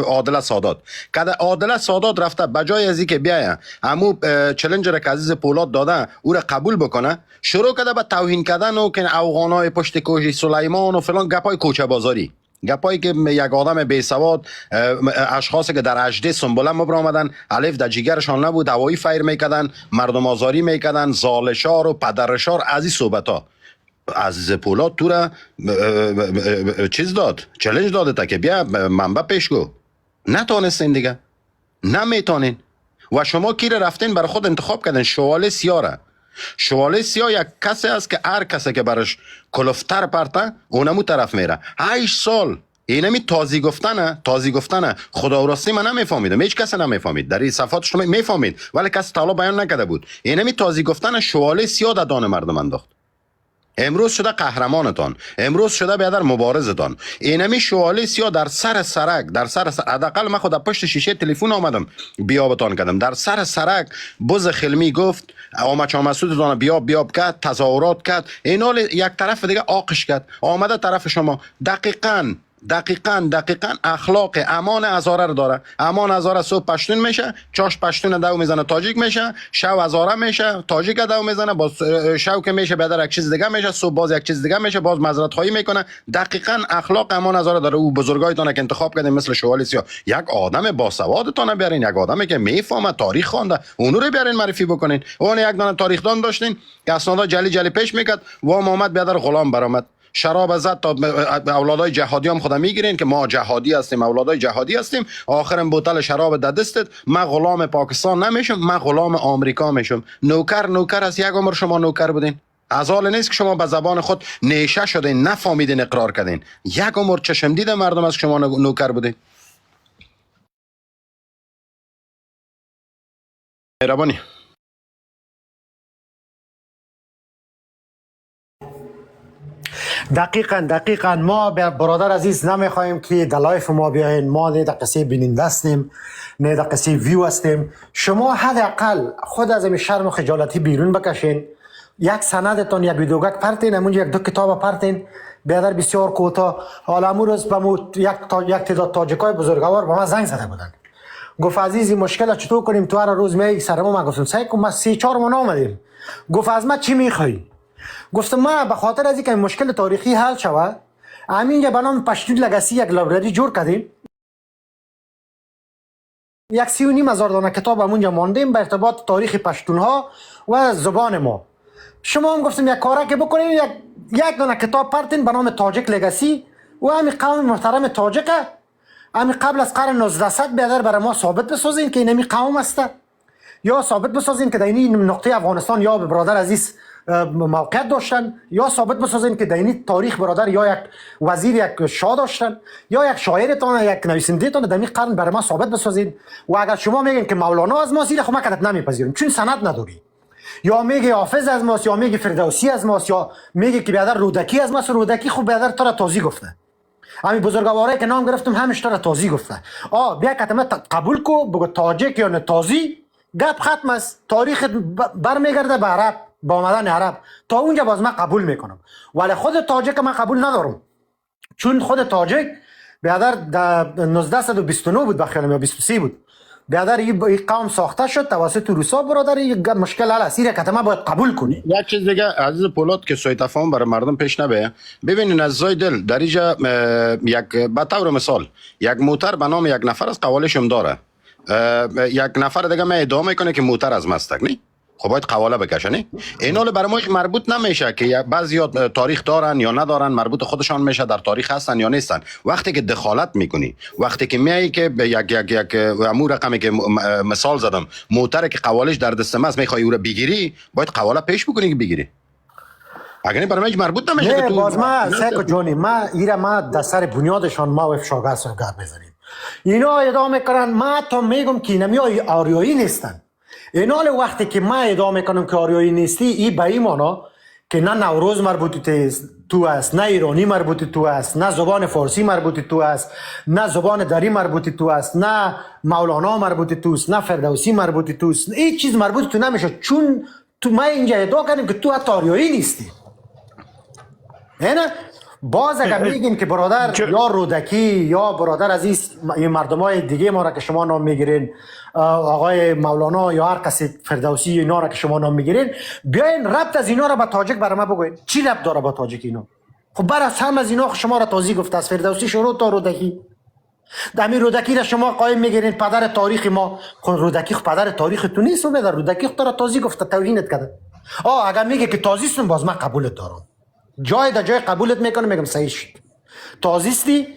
عادل سادات که عادل سادات رفته بجای از اینکه بیاید امو چلنج را که عزیز پولاد داده او را قبول بکنه، شروع کرده به توهین کردن و که افغانای پشت کوشی سلیمان و فلان گپای کوچه بازاری، گپایی که یک آدم بی سواد، اشخاصی که در اجده سنبله مبر آمدن، الف در جیگرشان نبود، هوایی فیر میکردن، مردم آزاری میکردن، زالشار و پدرشار، از این صحبت ها. عزیز پولاد تو را چیز داد، چلنج داده تا که بیا منبع پیش گو. نتانستین دیگه، نمیتونین. و شما کی را رفتین برای خود انتخاب کردن؟ شواله سیاه را. شواله سیاه یک کسی است که هر کسی که برش کلفتر پرته اونمو طرف میره. 8 سال اینمی تازی گفتنه خدا و راستی من نمیفهمیدم، هیچ کس نمیفهمید، در این صفحات شما میفهمید ولی کسی تا حالا بیان نکرده بود. اینمی تازی گفتن شواله سیاه در دان مردم انداخت. امروز شده قهرمانتان، امروز شده بیادر مبارزتان. اینمی شواله سیاه در سر سرک، حداقل من خود در پشت شیشه تلفن آمدم بیابتان کردم، در سر سرک بز خلمی گفت آمد چامسود دانه بیاب کرد، تظاهرات کرد، اینال یک طرف دیگه آقش کرد، آمده طرف شما. دقیقاً اخلاق امان هزاره رو داره. امان هزاره صبح پشتون میشه، چاش پشتون دو میزنه تاجیک میشه، شو هزاره میشه تاجیک دو میزنه، باز شو که میشه بعد یک چیز دیگه میشه، صبح باز یک چیز دیگه میشه، باز معذرت خواهی میکنه. دقیقاً اخلاق امان هزاره داره. او بزرگایتونه که انتخاب کردین مثل شوالی سیاه، یک آدم باسوادتونه بیارین، یک آدمی که میفهمه، تاریخ خوانده، اونو رو بیارین معرفی بکنین. اون یک دانه تاریخ دان داشتین که اسنادا جلی پیش میکرد و محمد بیادر غلام برآمد، شراب زد تا اولادای جهادی هم خدا میگیرین که ما جهادی هستیم، اولادای جهادی هستیم. آخرم بوتل شراب در دستت، من غلام پاکستان نمیشم، من غلام آمریکا میشم. نوکر از یک عمر شما نوکر بودین. از حال نیست که شما به زبان خود نیشه شدین، نفهمیدین، اقرار کردین. یک عمر چشم دیده مردم از شما نوکر بودین. مهربانی. دقیقاً ما برادر عزیز نمیخوایم که در لایف ما بیاین. ما نه در قصه بیننده هستیم، نه در قصه ویو هستیم. شما حداقل خود از این شرم و خجالتی بیرون بکشین. یک سندتون، یک ویدیوگک پرتین، همونجا یک دو کتاب پرتین، بیادر بسیار کوتاه. حالا امروز به یک تعداد تاجیکای بزرگوار به ما زنگ زده بودن، گفت عزیزی مشکل چطور کنیم؟ تو هر روز میای سر ما. گفتم سعی کن، ما 3-4 ماه آمدیم. گفت از ما چی میخوای؟ گفتم ما به خاطر از اینکه مشکل تاریخی حل شود، همینجا به نام پشتون لگسی یک لایبرری جور کردیم. 1,500,000 دانه کتاب همونجا ماندیم به ارتباط تاریخ پشتون ها و زبان ما. شما هم گفتم یک کاره که بکنیم، یک دانه کتاب پرتین به نام تاجیک لگسی و همین قوم محترم تاجیک، همین قبل از قرن 1900 بیادر برای ما ثابت بسازین که اینمی قوم است، یا ثابت بسازین که در این نقطه افغانستان یا برادر عزیز موقعیت داشتن، یا ثابت بسازین که در این تاریخ برادر یا یک وزیر، یک شاه داشتن، یا یک شاعرتان، یک نویسندهتان در این قرن برای ما ثابت بسازین. و اگر شما میگین که مولانا از ماست، خب ما کدت نمیپذیریم چون سند نداری. یا میگه حافظ از ماست، یا میگه فردوسی از ماست، یا میگه که بیادر رودکی از ماست. رودکی خب بیادر تو را توضیح گفته، همین بزرگواره که نام گرفتم همش تو را توضیح گفته. بیا کتمه قبول کو، بگو تاجیک یا نه تازی، گپ ختم است. تاریخ برمیگرده به عرب، با آمدن عرب. تا اونجا باز من قبول میکنم، ولی خود تاجیک من قبول ندارم، چون خود تاجیک بیادر در 1929 بود بخیالم یا 23 بود، بیادر این قوم ساخته شد توسط روسا. برادر این مشکل حل است، این کتمه باید قبول کنی. یک چیز دیگه عزیز پولاد که سوء تفاهم برای مردم پیش نبه، ببینین عزیزای دل، در اینجا یک به طور مثال یک موتر به نام یک نفر از قوالشم داره، یک نفر دیگه من ادعا میکنه که موتر از مستک نی، خب باید قواله بکشه نی. این حال برای ما مربوط نمیشه که بعضیا تاریخ دارن یا ندارن، مربوط خودشان میشه در تاریخ هستن یا نیستن. وقتی که دخالت میکنی، وقتی که میای که یک امور رقمی که مثال زدم، موتر که قوالش در دست ماست میخوای او رو بگیری، باید قواله پیش بکنی که بگیری. اگر برای من مربوط نمیشه که تو باز ما سیکو جونی ما در سر بنیادشان ما و افشاگر سرگرد میزنیم. اینا ادامه میکنن، ما تا میگم که اینمی آریایی نیستن. این حال وقتی که ما ادعا میکنم که آریایی نیستی، این به این مانا که نه نوروز مربوط تو است، نه ایرانی مربوط تو است، نه زبان فارسی مربوط تو است، نه زبان دری مربوط تو است، نه مولانا مربوط تو است، نه فردوسی مربوط تو است. این چیز مربوط تو نمیشه، چون تو ما اینجا ادعا کردیم که تو حتی آریایی نیستی. نه باز اگر میگین که برادر یا رودکی یا برادر عزیز این مردم های دیگه ما را که شما نام میگیرین، آقای مولانا یا هر کسی فردوسی اینا را که شما نام میگیرین، بیاین ربط از اینا را به تاجک برای ما بگوین. چی ربط داره با تاجک اینا؟ خب برای هم از اینا شما را توضیح گفته، از فردوسی شروع تا رودکی. دمی رودکی را شما قایم میگیرین پدر تاریخ ما. خب رودکی خب پدر تاریخ تو نیست. و رودکی خود را توضیح گفته، توهینت کرده. اگر میگه که تازیستم باز من قبولت دارم، جای قبولت میکنم، میگم صحیح شد. تازیستی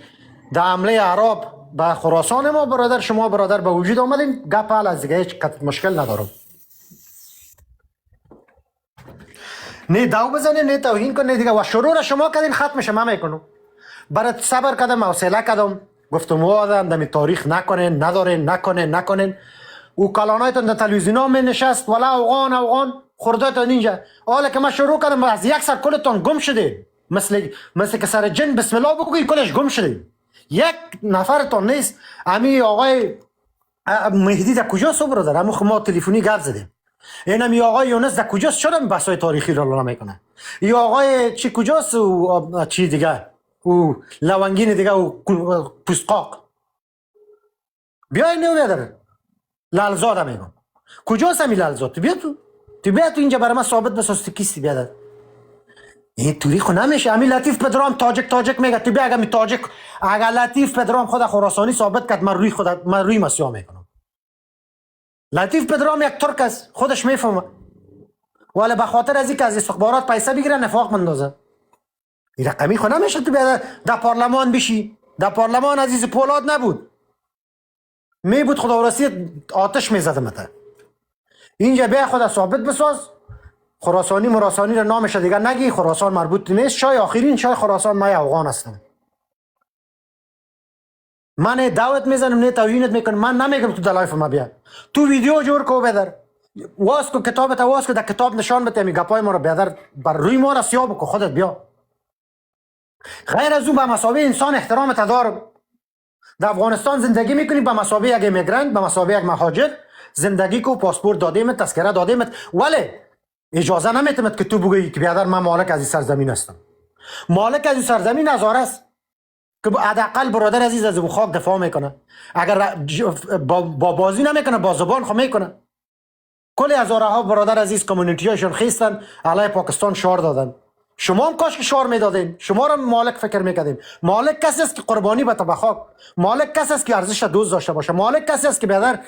در حمله عرب به خراسان ما برادر، شما برادر به وجود آمدین، گپ حل از دیگه هیچ مشکل ندارم. نه داو بزنین نه توهین کنین دیگه. و شروع را شما کردین ختمش من میکنم. برات صبر کردم، حوصله کردم، گفتم وادم دمی تاریخ نکنین، ندارین، نکنین. او کلانایتون در تلویزیون ها می نشست ولی اوغان خوردتون اینجا. حالا که من شروع کردم از یک سر کلتون گم شده، مثل که سر جن بسم الله بگوی کلش گم شده. یک نفرتون نیست. امی آقای مهدی در کجاست برادر؟ همون ما تلفنی گپ زدیم. این امی آقای یونس در کجاست؟ چرا بحثای تاریخی را نمیکنه؟ یا آقای چی کجاست؟ و چی دیگه او لونگین دیگه او پوسقاق. بیای نو لالزاد میگم. کجاست امی لالزاد؟ تو بیا تو اینجا برای من ثابت بساز تو کیستی بیادر. این توریخو نمیشه. امی لطیف پدرام تاجک میگه. تو بیا اگه می تاجک، اگر لطیف پدرام خود خراسانی ثابت کرد، من روی مسیح میکنم. لطیف پدرام یک ترک است، خودش میفهمه، ولی به خاطر از اینکه از استخبارات پیسه بگیره نفاق مندازه. این رقمی خو نمیشه. تو بیا در پارلمان بشی. در پارلمان عزیز پولاد نبود، می بود خدا ورسی آتش میزده متا. اینجا بیا خدا ثابت بساز. خراسانی مراسانی را نامش دیگه نگی، خراسان مربوط نیست. شای آخرین شای خراسان ما افغان هستم. من دعوت میزنم نه توهینت میکنم. من نمیگم تو دلایف ما بیا. تو ویدیو جور کو بدر. واسکو کتابت واسکو در کتاب نشان بده می گپای ما رو بیادر بر روی ما را سیاه بکو. خودت بیا. غیر از اون به مسابقه انسان احترامت دارم. در افغانستان زندگی میکنی به مسابقه یک امیگرانت، به مسابقه یک مهاجر زندگی کو، پاسپورت دادیمت، تذکره دادیمت، ولی اجازه نمیتمد که تو بگویی که بیادر من مالک از این سرزمین هستم. مالک از این سرزمین هزار است که حداقل برادر عزیز از خاک دفاع میکنه. اگر با بازی نمیکنه با زبان خو میکنه. کلی هزارها برادر عزیز کمیونیتی هاشون خیستن علیه پاکستان شعار دادن. شما هم کاش که شعار میدادین. شما را مالک فکر میکردین. مالک کسی است که قربانی بده به خاک. مالک کسی است که ارزش دوست داشته باشه. مالک کسی است که بیادر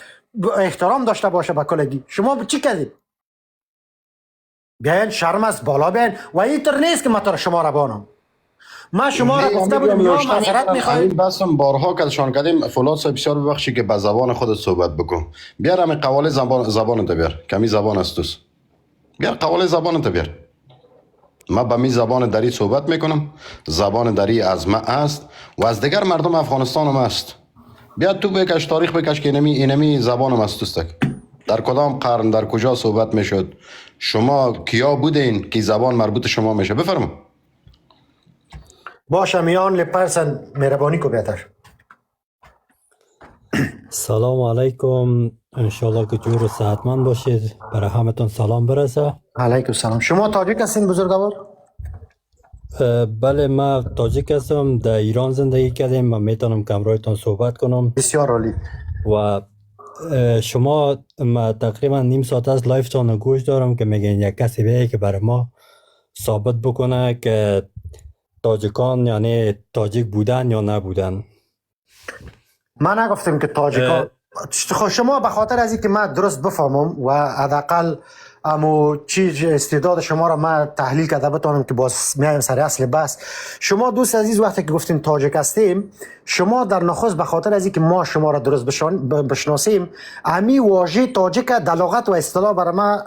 احترام داشته باشه به کلگی. شما چی کردید؟ بیاین شرم از بالا بیاین. و اینطور نیست که من شما را بانم. من شما را گفته بودم یا معذرت میخوایم. بسم بارها کدشان کردیم. فولاد صاحب بسیار ببخشی که به زبان خودت صحبت بکن. بیار همین قواله زبانت بیار. کمی زبان است دوست. بیار قواله زبانت بیار. ما به می زبان دری صحبت میکنم. زبان دری از ما است و از دیگر مردم افغانستان هم است. بیا تو بکش تاریخ بکش که اینمی زبان هم است دوستک. در کدام قرن در کجا صحبت میشد؟ شما کیا بودین که زبان مربوط شما میشه؟ بفرما. باشه میان لپرسن مهربانی کو بهتر. سلام علیکم، انشالله که جور و صحتمند باشید. برای همتون سلام برسه. علیکم سلام. شما تاجیک هستین بزرگوار؟ بله من تاجیک هستم، در ایران زندگی کردیم و میتونم کمرایتون صحبت کنم. بسیار عالی. و شما تقریبا نیم ساعت از لایفتان رو گوش دارم که میگین یک کسی بیایی که برای ما ثابت بکنه که تاجیکان یعنی تاجیک بودن یا نبودن. من نگفتم که تاجیکان. شما به خاطر از اینکه من درست بفهمم و حداقل امو چی استعداد شما را من تحلیل کرده بتونم که باز میایم سر اصل بس. شما دوست عزیز وقتی که گفتین تاجیک هستیم، شما در نخست به خاطر از اینکه ما شما را درست بشناسیم، امی واژه تاجیک در لغت و اصطلاح برای ما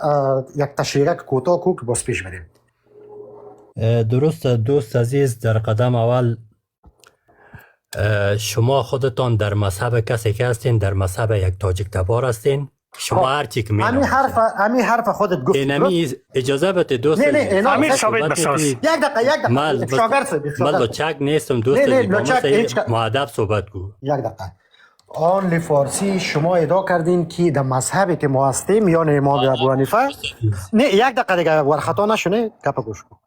یک تشریح کوتاه کو که باز پیش بریم. درست دوست عزیز، در قدم اول شما خودتان در مذهب کسی که هستین، در مذهب یک تاجیک تبار هستین. شما هر چی که همین حرف خودت گفت. اینمی اجازه بده دوست. نه همین ثابت بساز. یک دقیقه شاگرد من لچک نیستم دوست عزیز. با ما مؤدب صحبت کو. یک دقیقه آن فارسی شما ادعا کردین که در مذهبی که ما هستیم یا امام ابو حنیفه نه یک دقیقه دیگه ورخطا نشونه گپ گوش کن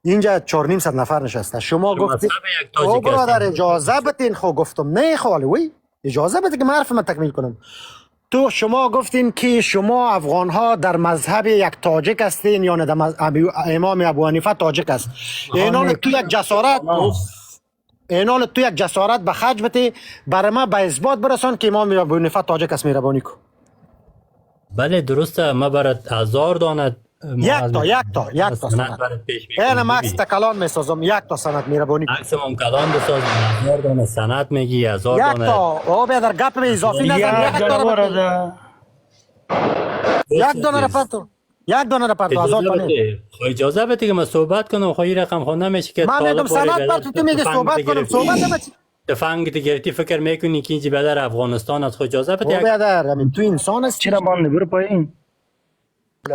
اینجا 4,500 نفر نشسته شما گفتید او برادر اجازه بدین خو گفتم نه خاله وی اجازه بدید که من حرف من تکمیل کنم تو شما گفتین که شما افغان ها در مذهب یک تاجک هستین یا نه در امام ابو حنیفه تاجک است اینال تو یک جسارت به خرج بده برای ما به اثبات برسان که امام ابو حنیفه تاجک است مهربانی کو بله درسته ما برات 1000 دانه یک تا سند این مکس تکلان میسازم یک تا سند مهربانی کو مکسیمم کلان بساز 1000 دانه سند میگی 1000 دانه یک تا او بیادر گپ می اضافی نزن یک دانه رفت یک دانه رفت 1000 دانه اجازه بده که من صحبت کنم خواهی رقم خود نمیشه که من میگم سند پر تو میگه صحبت کنم صحبت نمیشه تفنگ گرفتی فکر میکنی که اینجا بدر افغانستان از خود اجازه بده بیادر همین تو انسان است چرا من برو پایین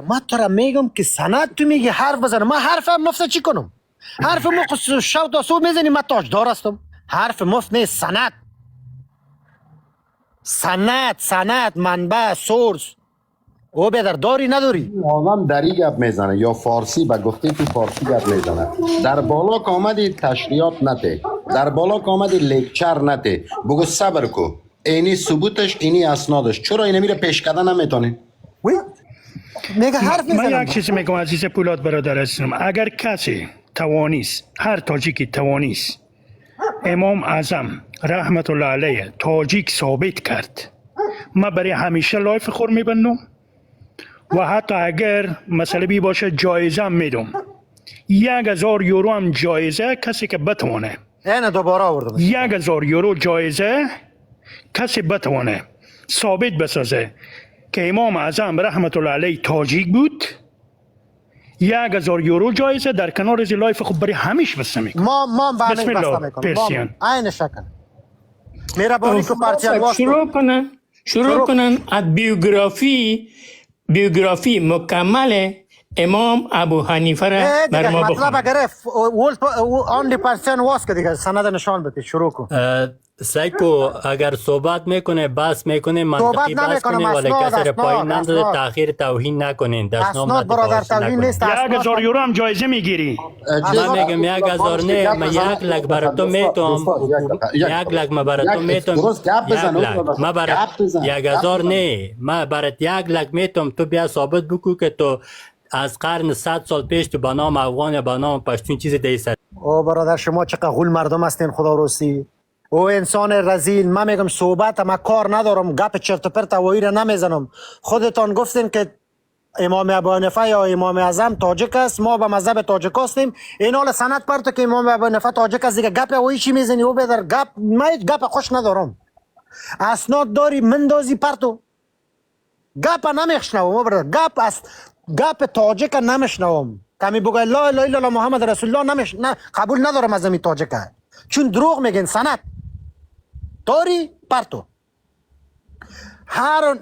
من تو را میگم که سند تو میگی حرف بزنم من حرفم مفت چی کنم حرف مفت شو تا سو میزنی من تاجدار هستم حرف مفت نیست سند منبع سورس او بیادر داری نداری آدم دری گپ میزنه یا فارسی به گفته تو فارسی گپ میزنه در بالا که آمدی تشریعات نته در بالا که آمدی لیکچر نته بگو صبر کو اینی ثبوتش اینی اسنادش چرا اینه میره پیش کردن نمیتونی وی میگه حرف من میزنم یک چیز میگم عزیز پولاد برادر هستم اگر کسی توانیست هر تاجیکی توانیست امام اعظم رحمت الله علیه تاجیک ثابت کرد ما برای همیشه لایف خور میبندم و حتی اگر مسئله بی باشه جایزه هم میدم 1000 یورو هم جایزه کسی که بتوانه اینه دوباره آوردم 1000 یورو جایزه کسی بتوانه ثابت بسازه که امام اعظم رحمت الله علیه تاجیک بود 1000 یورو جایزه در کنار از لایف خود برای همیش بسته میکنم ما به بسم همین الله بسته میکنم پرسیان این شکل مهربانی که پرچم شروع کنن از بیوگرافی مکمل امام ابو حنیفه را بر ما مطلب بخوان اگر آنلی پرسن واس که دیگه سند نشان بده شروع کن سایکو اگر صحبت میکنه بس میکنه منطقی بس کنه ولی کسی را پایین نندازه تاخیر توهین نکنین اسناد برادر توهین نیست 1000 یورو هم جایزه میگیری من میگم 1000 نه من 1 لک برای تو میتونم 1 لک من برای تو میتونم من برای 1000 نه من برای 1 لک میتونم تو بیا ثابت بکو که تو از قرن 100 سال پیش تو به نام افغان یا به نام پشتون چیز دیست او برادر شما چقدر غول مردم هستین خدا روسی او انسان رزیل من میگم صحبت ما کار ندارم گپ چرت و پرت وایی را نمیزنم خودتان گفتین که امام ابو حنیفه یا امام اعظم تاجک است ما به مذهب تاجک هستیم این حال سند پرت که امام ابو حنیفه تاجک است دیگه گپ وایی چی میزنی او بدر گپ من گپ خوش ندارم اسناد داری مندازی پرتو گپ نمیشنوم برادر گپ است گپ تاجک نمیشنوم کمی بگه لا اله الا الله محمد رسول الله نه قبول ندارم از این تاجک چون دروغ میگن سند داری پرتو هر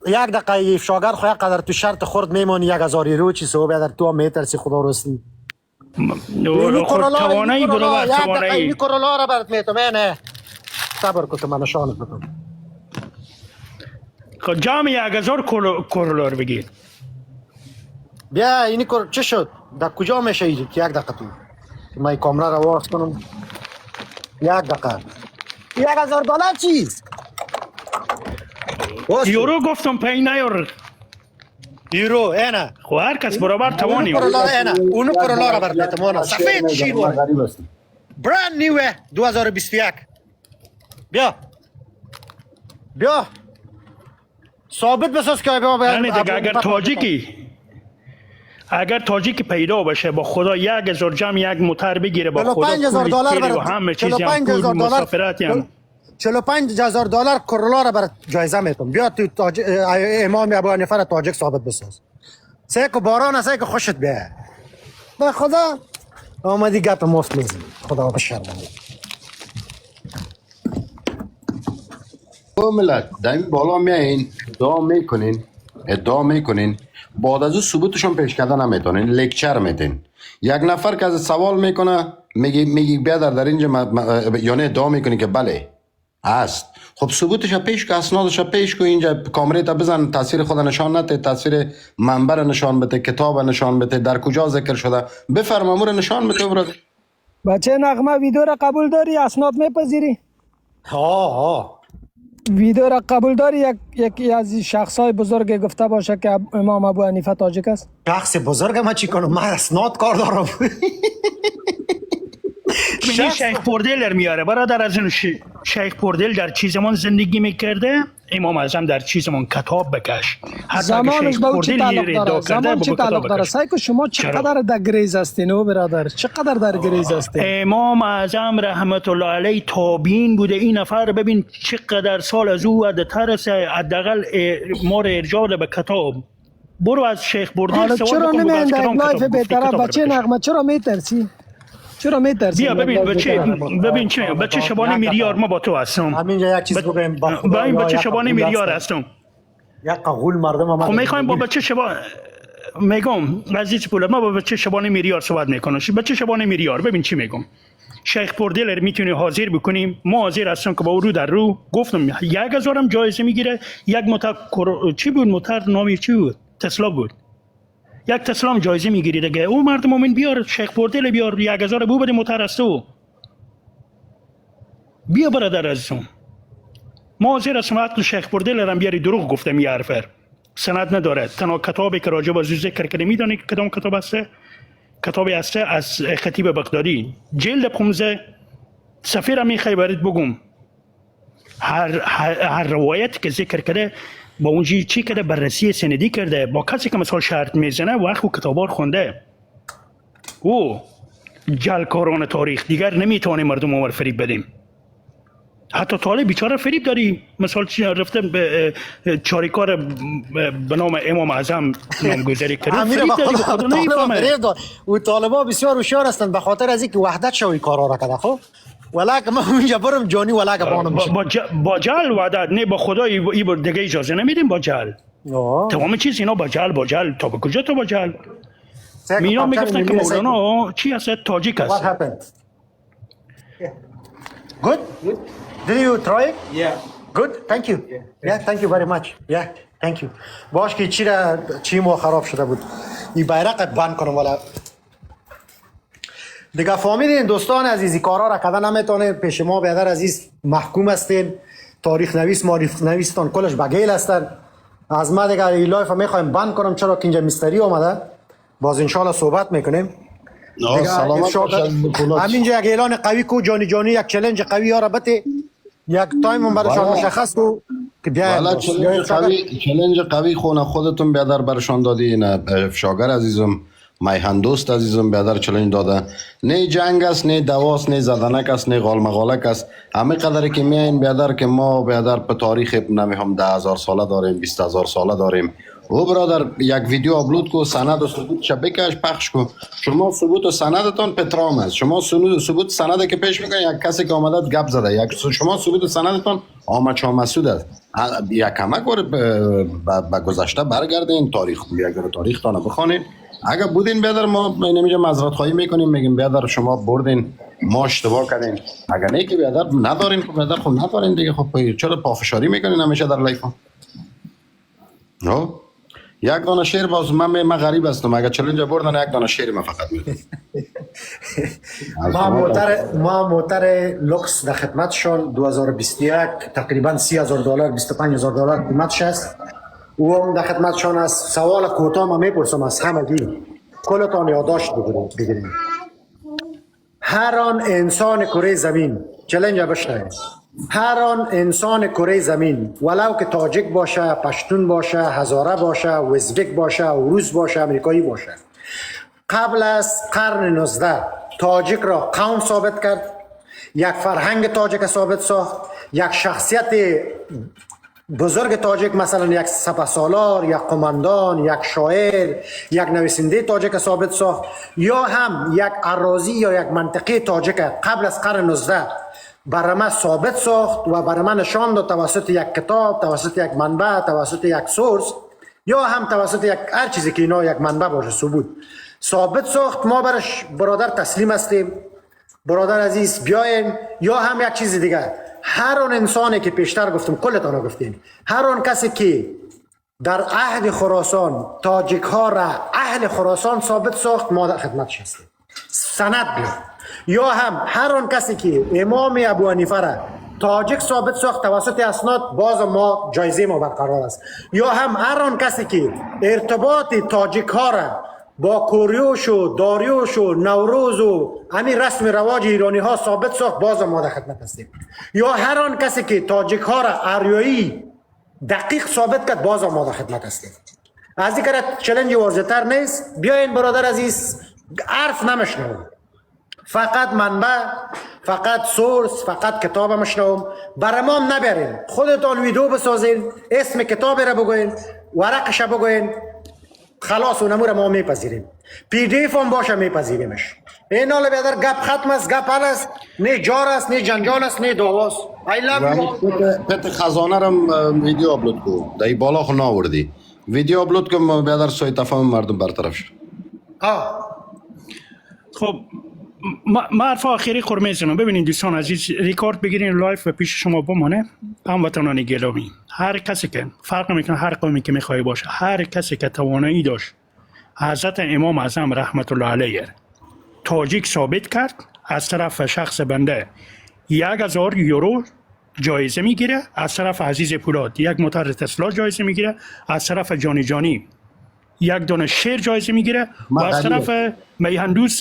یک دقیقه افشاگر خو یک قدر تو شرط خورد میمونی 1000 یورو چی سو بیادر تو هم میترسی خدا رسلی توانایی برابر توانایی این کرولا را برات میتم نه صبر کن من نشانت بدم خب جام 1000 کرولا رو بگیر بیا اینی چه شد در کجا میشه یک دقیقه تو من این کامرا را واس کنم یک دقیقه 1000 دلار چیست یورو گفتم پی نیار یورو اینا خو هر کس برابر توانی اونو کرولا را برات میتم سفید شیر برند نیوه 2021 بیا ثابت بساز که اگر تاجیکی پیدا بشه با خدا 1000 جمع یک موتر بگیره با خدا 45000 دلار برات همه چیزی هم پول مسافرتی هم 45000 دلار کرولا را برات جایزه میتم بیا تو امام ابو حنیفه را تاجک ثابت بساز سه که باران است که خوشت بیا به خدا آمدی گپ مفت میزنی خدا بشرمونه او ملت در این بالا میایین ادعا میکنین بعد از او ثبوتشون پیش کردن نمیتونین لکچر میدین یک نفر که از سوال میکنه میگی بیادر در اینجا یعنی ادعا میکنی که بله است. خب ثبوتش پیش که اسنادش پیش که اینجا کامره تا بزن، تاثیر خود نشان نده، تاثیر منبر نشان بده، کتاب نشان بده، در کجا ذکر شده، بفرما امور نشان بده برادر. بچه نغمه ویدیو را قبول داری؟ اسناد میپذیری؟ ها ویدیو را قبول داری؟ یکی از شخصای بزرگ گفته باشه که امام ابو حنیفه تاجیک است؟ شخص بزرگ ما چی کنم؟ من اسناد کار دارم. ببینی شیخ پردیلر میاره برادر، از اون شیخ پردیل در چی زمان زندگی میکرده، امام اعظم در چی زمان کتاب بکش. زمانش به او چی تعلق داره؟ زمان چی تعلق داره؟ سایکو شما چقدر در گریز هستین او برادر؟ چقدر در گریز هستین؟ امام اعظم رحمت الله علیه تابعین بوده. این نفر ببین چقدر سال از او و ترس حداقل ما رو ارجاع به کتاب. برو از شیخ پردیل سوال چرا بکن. نمی‌اند لایف بهتره بچه نغمه؟ چرا میترسی؟ چرا میترسی؟ بیا ببین چه بچه شبانه میریار ما با تو هستم. همینجا یک چیز بگم با این بچه شبانه میریار هستم. یک قغول مردم ما خب میخوایم با بچه شبانه میگم عزیز پول، ما با بچه شبانه میریار صحبت میکنم. بچه شبانه میریار ببین چی میگم. شیخ پردیلر میتونی حاضر بکنیم، ما حاضر هستم که با او رو در رو گفتم 1000 هم جایزه میگیره. یک موتر چی بود؟ موتر نامی چی بود؟ تسلا بود. یک تسلا جایزه میگیری دیگه. او مرد مومن بیار، شیخ پردیل بیار، 1000 بو بده موتر است. او بیا برادر عزیزم، ما حاضر هستم حتی شیخ پردیل هم بیاری. دروغ گفتم یه حرفر، سند نداره. تنها کتابی که راجع به ذکر کرده میدونی کدام کتاب است؟ کتابی است از خطیب بغدادی، جلد 15 صفحه را میخوای برات بگم. هر روایت که ذکر کرده با اونجی چی کرده، بررسی سندی کرده، با کسی که مثال شرط میزنه وقت و کتابار خونده. او جلکاران تاریخ دیگر نمیتونه مردم عمر فریب بدیم. حتی طالب بیچاره فریب داری، مثال رفته به چاریکار به نام امام اعظم نامگذاری کرده، فریب داری به خود نمیفهمه. و طالبا بسیار هوشیار هستند به خاطر از اینکه وحدت شوی کارا را کرده. خب ولکه من اونجا برم جانی ولکه بانم با جهل وعدت نه با خدا ای بر دیگه اجازه نمیدیم. با جهل تمام چیز اینا با جهل تا به کجا تو با جهل. اینا میگفتن که مولانا چی هست؟ تاجیک است. What happened? Good? Did you try it? Yeah. Good? Thank you. Yeah, thank you very much. Yeah, thank you. باش که چی ما خراب شده بود. این بیرق بند کنم ولی دیگه فهمیدین دوستان عزیزی، کارا را کردن نمیتونه. پیش ما بیادر عزیز محکوم هستین، تاریخ نویس معرف نویستان کلش بگیل هستن. از ما دیگه این لایف میخوایم بند کنم چرا که اینجا میستری آمده. باز انشالله صحبت میکنیم. همینجا یک اعلان قوی کو جانی یک چالش قوی یا ربطه یک تایم برشان مشخص کو که بیاین. چالش قوی خونه خودتون بیادر برشان دادی. نه افشاگر عزیزم، میهن دوست عزیزم بیادر چالش داده. نه جنگ است، نه دواست، نه زدنک است، نه غالمغالک است. همه قدری که میاین بیادر که ما بیادر په تاریخ نمیهم 10,000 ساله داریم، 20,000 ساله داریم. او برادر یک ویدیو آپلود کو، سند و ثبوت بکش پخش کو. شما ثبوت و سندتون پترام است. شما ثبوت سند که پیش میکنید یک کسی که آمده گپ زده، یک شما ثبوت سندتون آمد شما مسعود است. یک کمک به گذشته برگردین، تاریخ اگر تاریخ تان بخونین. اگر بودین بیادر ما نمیشه معذرت خواهی میکنیم، میگیم بیادر شما بردین ما اشتباه کردین. اگر نه که بیادر ندارین خب بیادر خب ندارین دیگه. خب چرا پافشاری میکنین همیشه در لایف؟ نه یک دانه شیر باز من غریب هستم. اگر چالش بردن یک دانه شیر من فقط میدم. ما موتر لوکس در خدمتشون 2021 تقریبا $30,000 $25,000 قیمتش است. او هم در خدمتشون است. سوال کوتاه ما میپرسم از همگی، کلتان یادداشت بگیرید. هر آن انسان کره زمین، چالش بشنوید، هر آن انسان کره زمین ولو که تاجیک باشه، پشتون باشه، هزاره باشه، ازبک باشه، روس باشه، امریکایی باشه، قبل از قرن 19 تاجیک را قوم ثابت کرد، یک فرهنگ تاجیک ثابت ساخت، یک شخصیت بزرگ تاجیک مثلا یک سپهسالار، یک قماندان، یک شاعر، یک نویسنده تاجیک ثابت ساخت، یا هم یک اراضی یا یک منطقه تاجیک قبل از قرن 19 برای من ثابت ساخت و برای من نشان داد توسط یک کتاب، توسط یک منبع، توسط یک سورس، یا هم توسط یک هر چیزی که اینا یک منبع باشه ثبوت ثابت ساخت. ما برش برادر تسلیم هستیم. برادر عزیز بیاین. یا هم یک چیز دیگه، هر آن انسانی که پیشتر گفتم کلتان گفتین، هر آن کسی که در عهد خراسان تاجیک ها را اهل خراسان ثابت ساخت، ما در خدمتش هستیم، سند بیار. یا هم هر آن کسی که امام ابو حنیفه را تاجیک ثابت ساخت توسط اسناد، باز ما جایزه ما برقرار است. یا هم هر آن کسی که ارتباط تاجیک ها را با کوریوش و داریوش و نوروز و همین رسم رواج ایرانی ها ثابت ساخت، باز ما در خدمت هستیم. یا هر آن کسی که تاجیک ها را آریایی دقیق ثابت کرد، باز ما در خدمت هستیم. از این کارت چلنج واضح تر نیست. بیاین برادر عزیز، حرف نمیشنوم، فقط منبع، فقط سورس، فقط کتاب مشنوم. برای ما نبرین، خودتان ویدیو بسازین، اسم کتاب را بگوین، ورقش بگوین، خلاص اونمو را ما میپذیریم. پی دی اف هم باشه میپذیریمش. این حالا بیادر گپ ختم است، گپ حل است، نه جار است، نه جنجال است، نه دعواست. I love you. پت خزانه رم ویدیو آپلود کو دایی بالا خو ناوردی ویدیو آپلود کن بیادر سوی تفاهم مردم برطرف شد. خب ما حرف آخری قرمه زنم. ببینید دوستان عزیز، ریکارد بگیرین، لایف و پیش شما بمانه. هموطنان گرامی، هر کسی که فرق میکنه، هر قومی که میخوای باشه، هر کسی که توانایی داشت حضرت امام اعظم رحمت الله علیه تاجیک ثابت کرد، از طرف شخص بنده 1000 یورو جایزه میگیره، از طرف عزیز پولاد یک موتر تسلا جایزه میگیره، از طرف جانی یک دونه شیر جایزه میگیره و از طرف میهندوز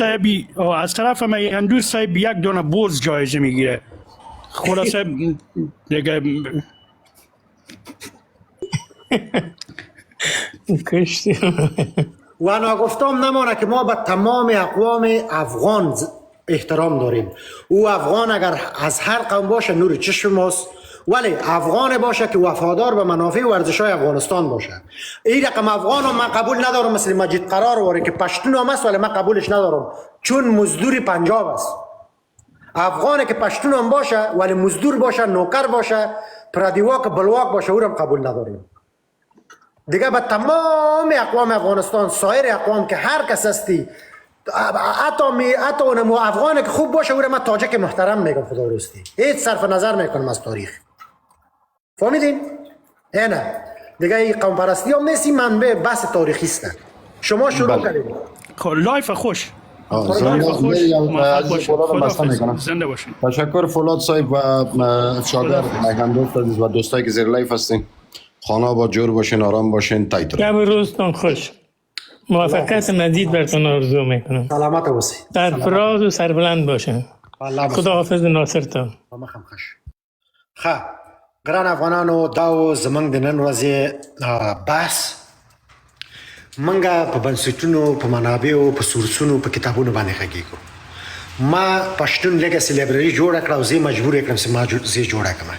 صاحب یک دونه بوز جایزه میگیره. خلاصه دیگه و ناگفتم نمانه که ما به تمام اقوام افغان احترام داریم. او افغان اگر از هر قوم باشه نور چشم ماست، ولی افغان باشه که وفادار به منافع و ارزش‌های افغانستان باشه. این رقم افغان رو من قبول ندارم، مثل مجید قرار واره که پشتون هم است ولی من قبولش ندارم، چون مزدور پنجاب است. افغانی که پشتون هم باشه ولی مزدور باشه، نوکر باشه، پردیواک بلواک باشه، او هم قبول نداریم. دیگه به تمام اقوام افغانستان، سایر اقوام که هر کس هستی، حتی اونم افغانی که خوب باشه، او را من تاجک محترم میگم، خدا راستی هیچ صرف نظر میکنم از تاریخ. فهمیدین؟ نه دیگه این قوم پرستی هم نیستی، منبع بحث تاریخی است. شما شروع کردید. خب لایف خوش. زنده باشین. تشکر فولاد صاحب و شاگرد میهندوست عزیز و دوستایی که زیر لایف هستین. خانه با جور باشین، آرام باشین، تایتر. شب روزتان خوش. موفقیت مزید برتون آرزو میکنم. سلامت باشی. سرفراز و سربلند باشین. خدا حافظ ناصرتان. خب ګران افغانانو، دا و زمونږ د نن ورځې بحث منګه په بنسټونو، په منابعو، په سورسونو، په کتابونو باندې غږیږو. ما پښتون لیګسي لایبرري جوړه کړه او زه مجبور کړم چې ما زه جوړه کړم.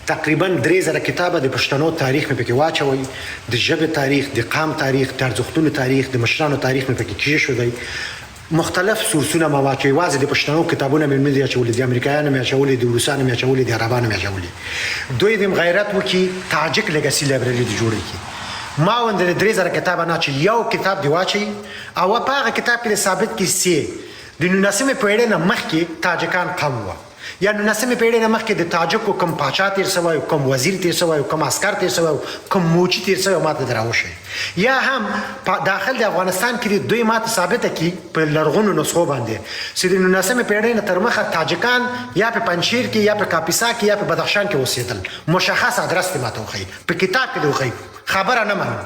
تقریبا 3000 کتابه د پښتنو تاریخ مې پکې واچوي، د ژبې تاریخ، د قام تاریخ، د ارزښتونو تاریخ، د مشرانو تاریخ مې پکې کېښودی. مختلف سورسونه ما واچوي، واځي د پښتنو کتابونه مې مې اچولي، د امریکایانو مې اچولي، د روسانو مې اچولي، د عربانو مې اچولي. دوی د غیرت وکي تاجک لیګسي لایبرري د جوړه کی. ما وند د 3000 کتابه نه چې یو کتاب دی واچي او په هغه کتاب کې ثابت کی سي د 19مې پیړۍ نه مخکې تاجکان قوم و، یا 19مې پیړۍ نه مخکې د تاجکو کم پاچا تیر سوی، کم وزیر تیر سوی، کم عسکر تیر سوی، کم موچی تیر سوی، ماته دراوشه. یا هم داخل د افغانستان کې دوی ماته ثابته کی په لرغونو نسخو باندې چې د 19مې پیړۍ نه تر مخه تاجکان یا په پنجشیر کې، یا په کاپیسا کې، یا په بدخشان کې اوسېدل. مشخص ادرس ماته وخی، په کتاب کې دی وخی، خبره نه منم.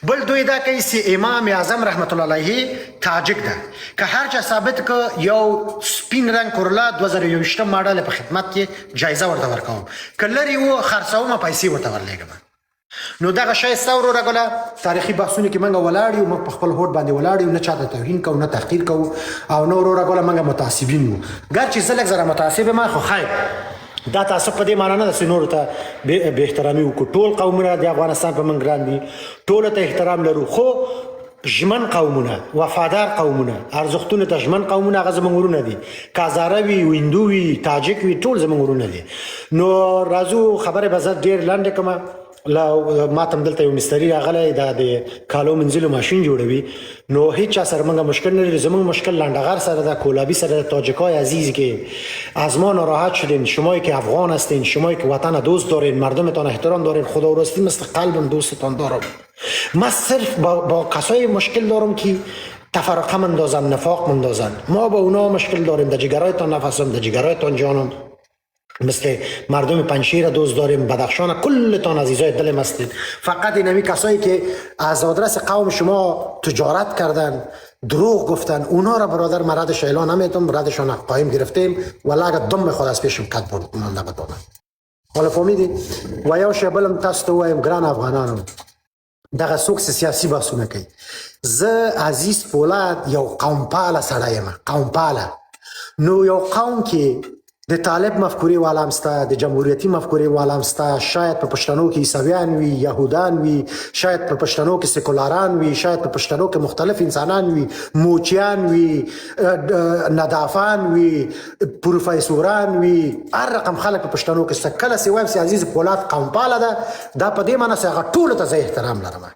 بل دوی دا کوي چې امام اعظم رحمت الله علیه تاجک ده. که هر چا ثابت که یو سپین رنگ کورلا 2021 ماډل په خدمت کې جایزه ورته ورکوم، که لري و خرڅومه پیسې ورته ورلېږم. نو دغه شی ستورو راغله تاریخي بحثونه کې منګه ولاړ یو، موږ په خپل هوډ باندې ولاړ یو، نه چاته توهین کوو، نه تحقیر کوو، او نو ورو راغله منګه متعصبین وو. ګرچې زه لږ زره متعصب یم، خو خیر دا تاسو په دې معنی نه ده چې نورو ته به احترامي وکړو. ټول قومونه د افغانستان په موږ ګران دي، ټولو ته احترام لرو، خو ژمن قومونه، وفادار قومونه، ارزښتونو ته ژمن قومونه هغه زموږ ورونه دي. که هزاره وي، ویندو وي، تاجک وي، ټول زموږ ورونه دي. نو راځو خبرې به زه ډېر لنډې کړم. لا ماتم دلته یو مستری راغلی دا د کالو منځلو ماشین جوړوي نو هیڅ چا سره موږ مشکل نه لري زموږ مشکل لنډغر سره ده کولابی سره ده تاجکای عزیزی که از ما ناراحت شدین شمایی که افغان هستین شمایی که وطن دوست دارین مردمتان احترام دارین خدا راستی مثل قلبم دوستتان دارم من صرف با کسای مشکل دارم که تفرقه مندازن نفاق مندازن ما با اونا مشکل داریم در جگرایتان نفسم در جگرایتان جانم مثل مردم پنشیر دوست داریم بدخشان کلتان عزیزای دلم هستید فقط اینمی کسایی که از آدرس قوم شما تجارت کردن دروغ گفتن اونا را برادر من ردش اعلان نمیتونم ردشان قایم گرفتیم ولی اگر دم خود از پیشم کت برد من نبتانم حالا فهمیدی و یا شبلم تستو وایم گران افغانانم دغه څوک سیاسي بحثونه کوي زه عزیز فولاد یو قوم پاله سړی یم قوم پاله نو یو قوم کې د طالب مفکورې والا هم سته د جمهوریتي مفکورې والا هم سته شاید په پښتنو کې عیسویان وي یهودان وي شاید په پښتنو کې سیکولاران وي شاید په پښتنو کې مختلف انسانان وي موچیان وي ندافان وي پروفیسوران وي هر رقم خلک په پښتنو کې سته کله چې وایم چې عزیز فولاد قوم پاله ده دا په دې معنی چې هغه ټولو ته زه احترام لرم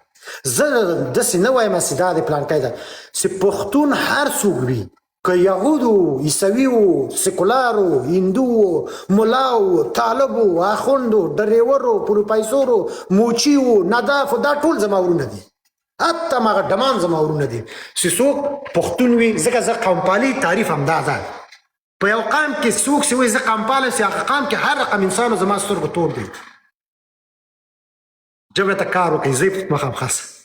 زه داسې نه وایم چې دا د پلانکی ده چې پښتون هر څوک وي که یهودو عیسویو سیکولارو هندو ملاو طالبو اخوندو ډریورو پروفیسورو موچیو ندافو دا ټول زما ورونه دي حتی ماغه ډمان زما ورونه دي چې څوک پښتون وي ځکه زه قومپالي تعریف همدا ده په یو قام کې څوک چې وایي زه قومپاله چې هغه قام کې هر رقم انسانو زما سترګو تور دی جبهه ته کار وکړئ زه مخام خاص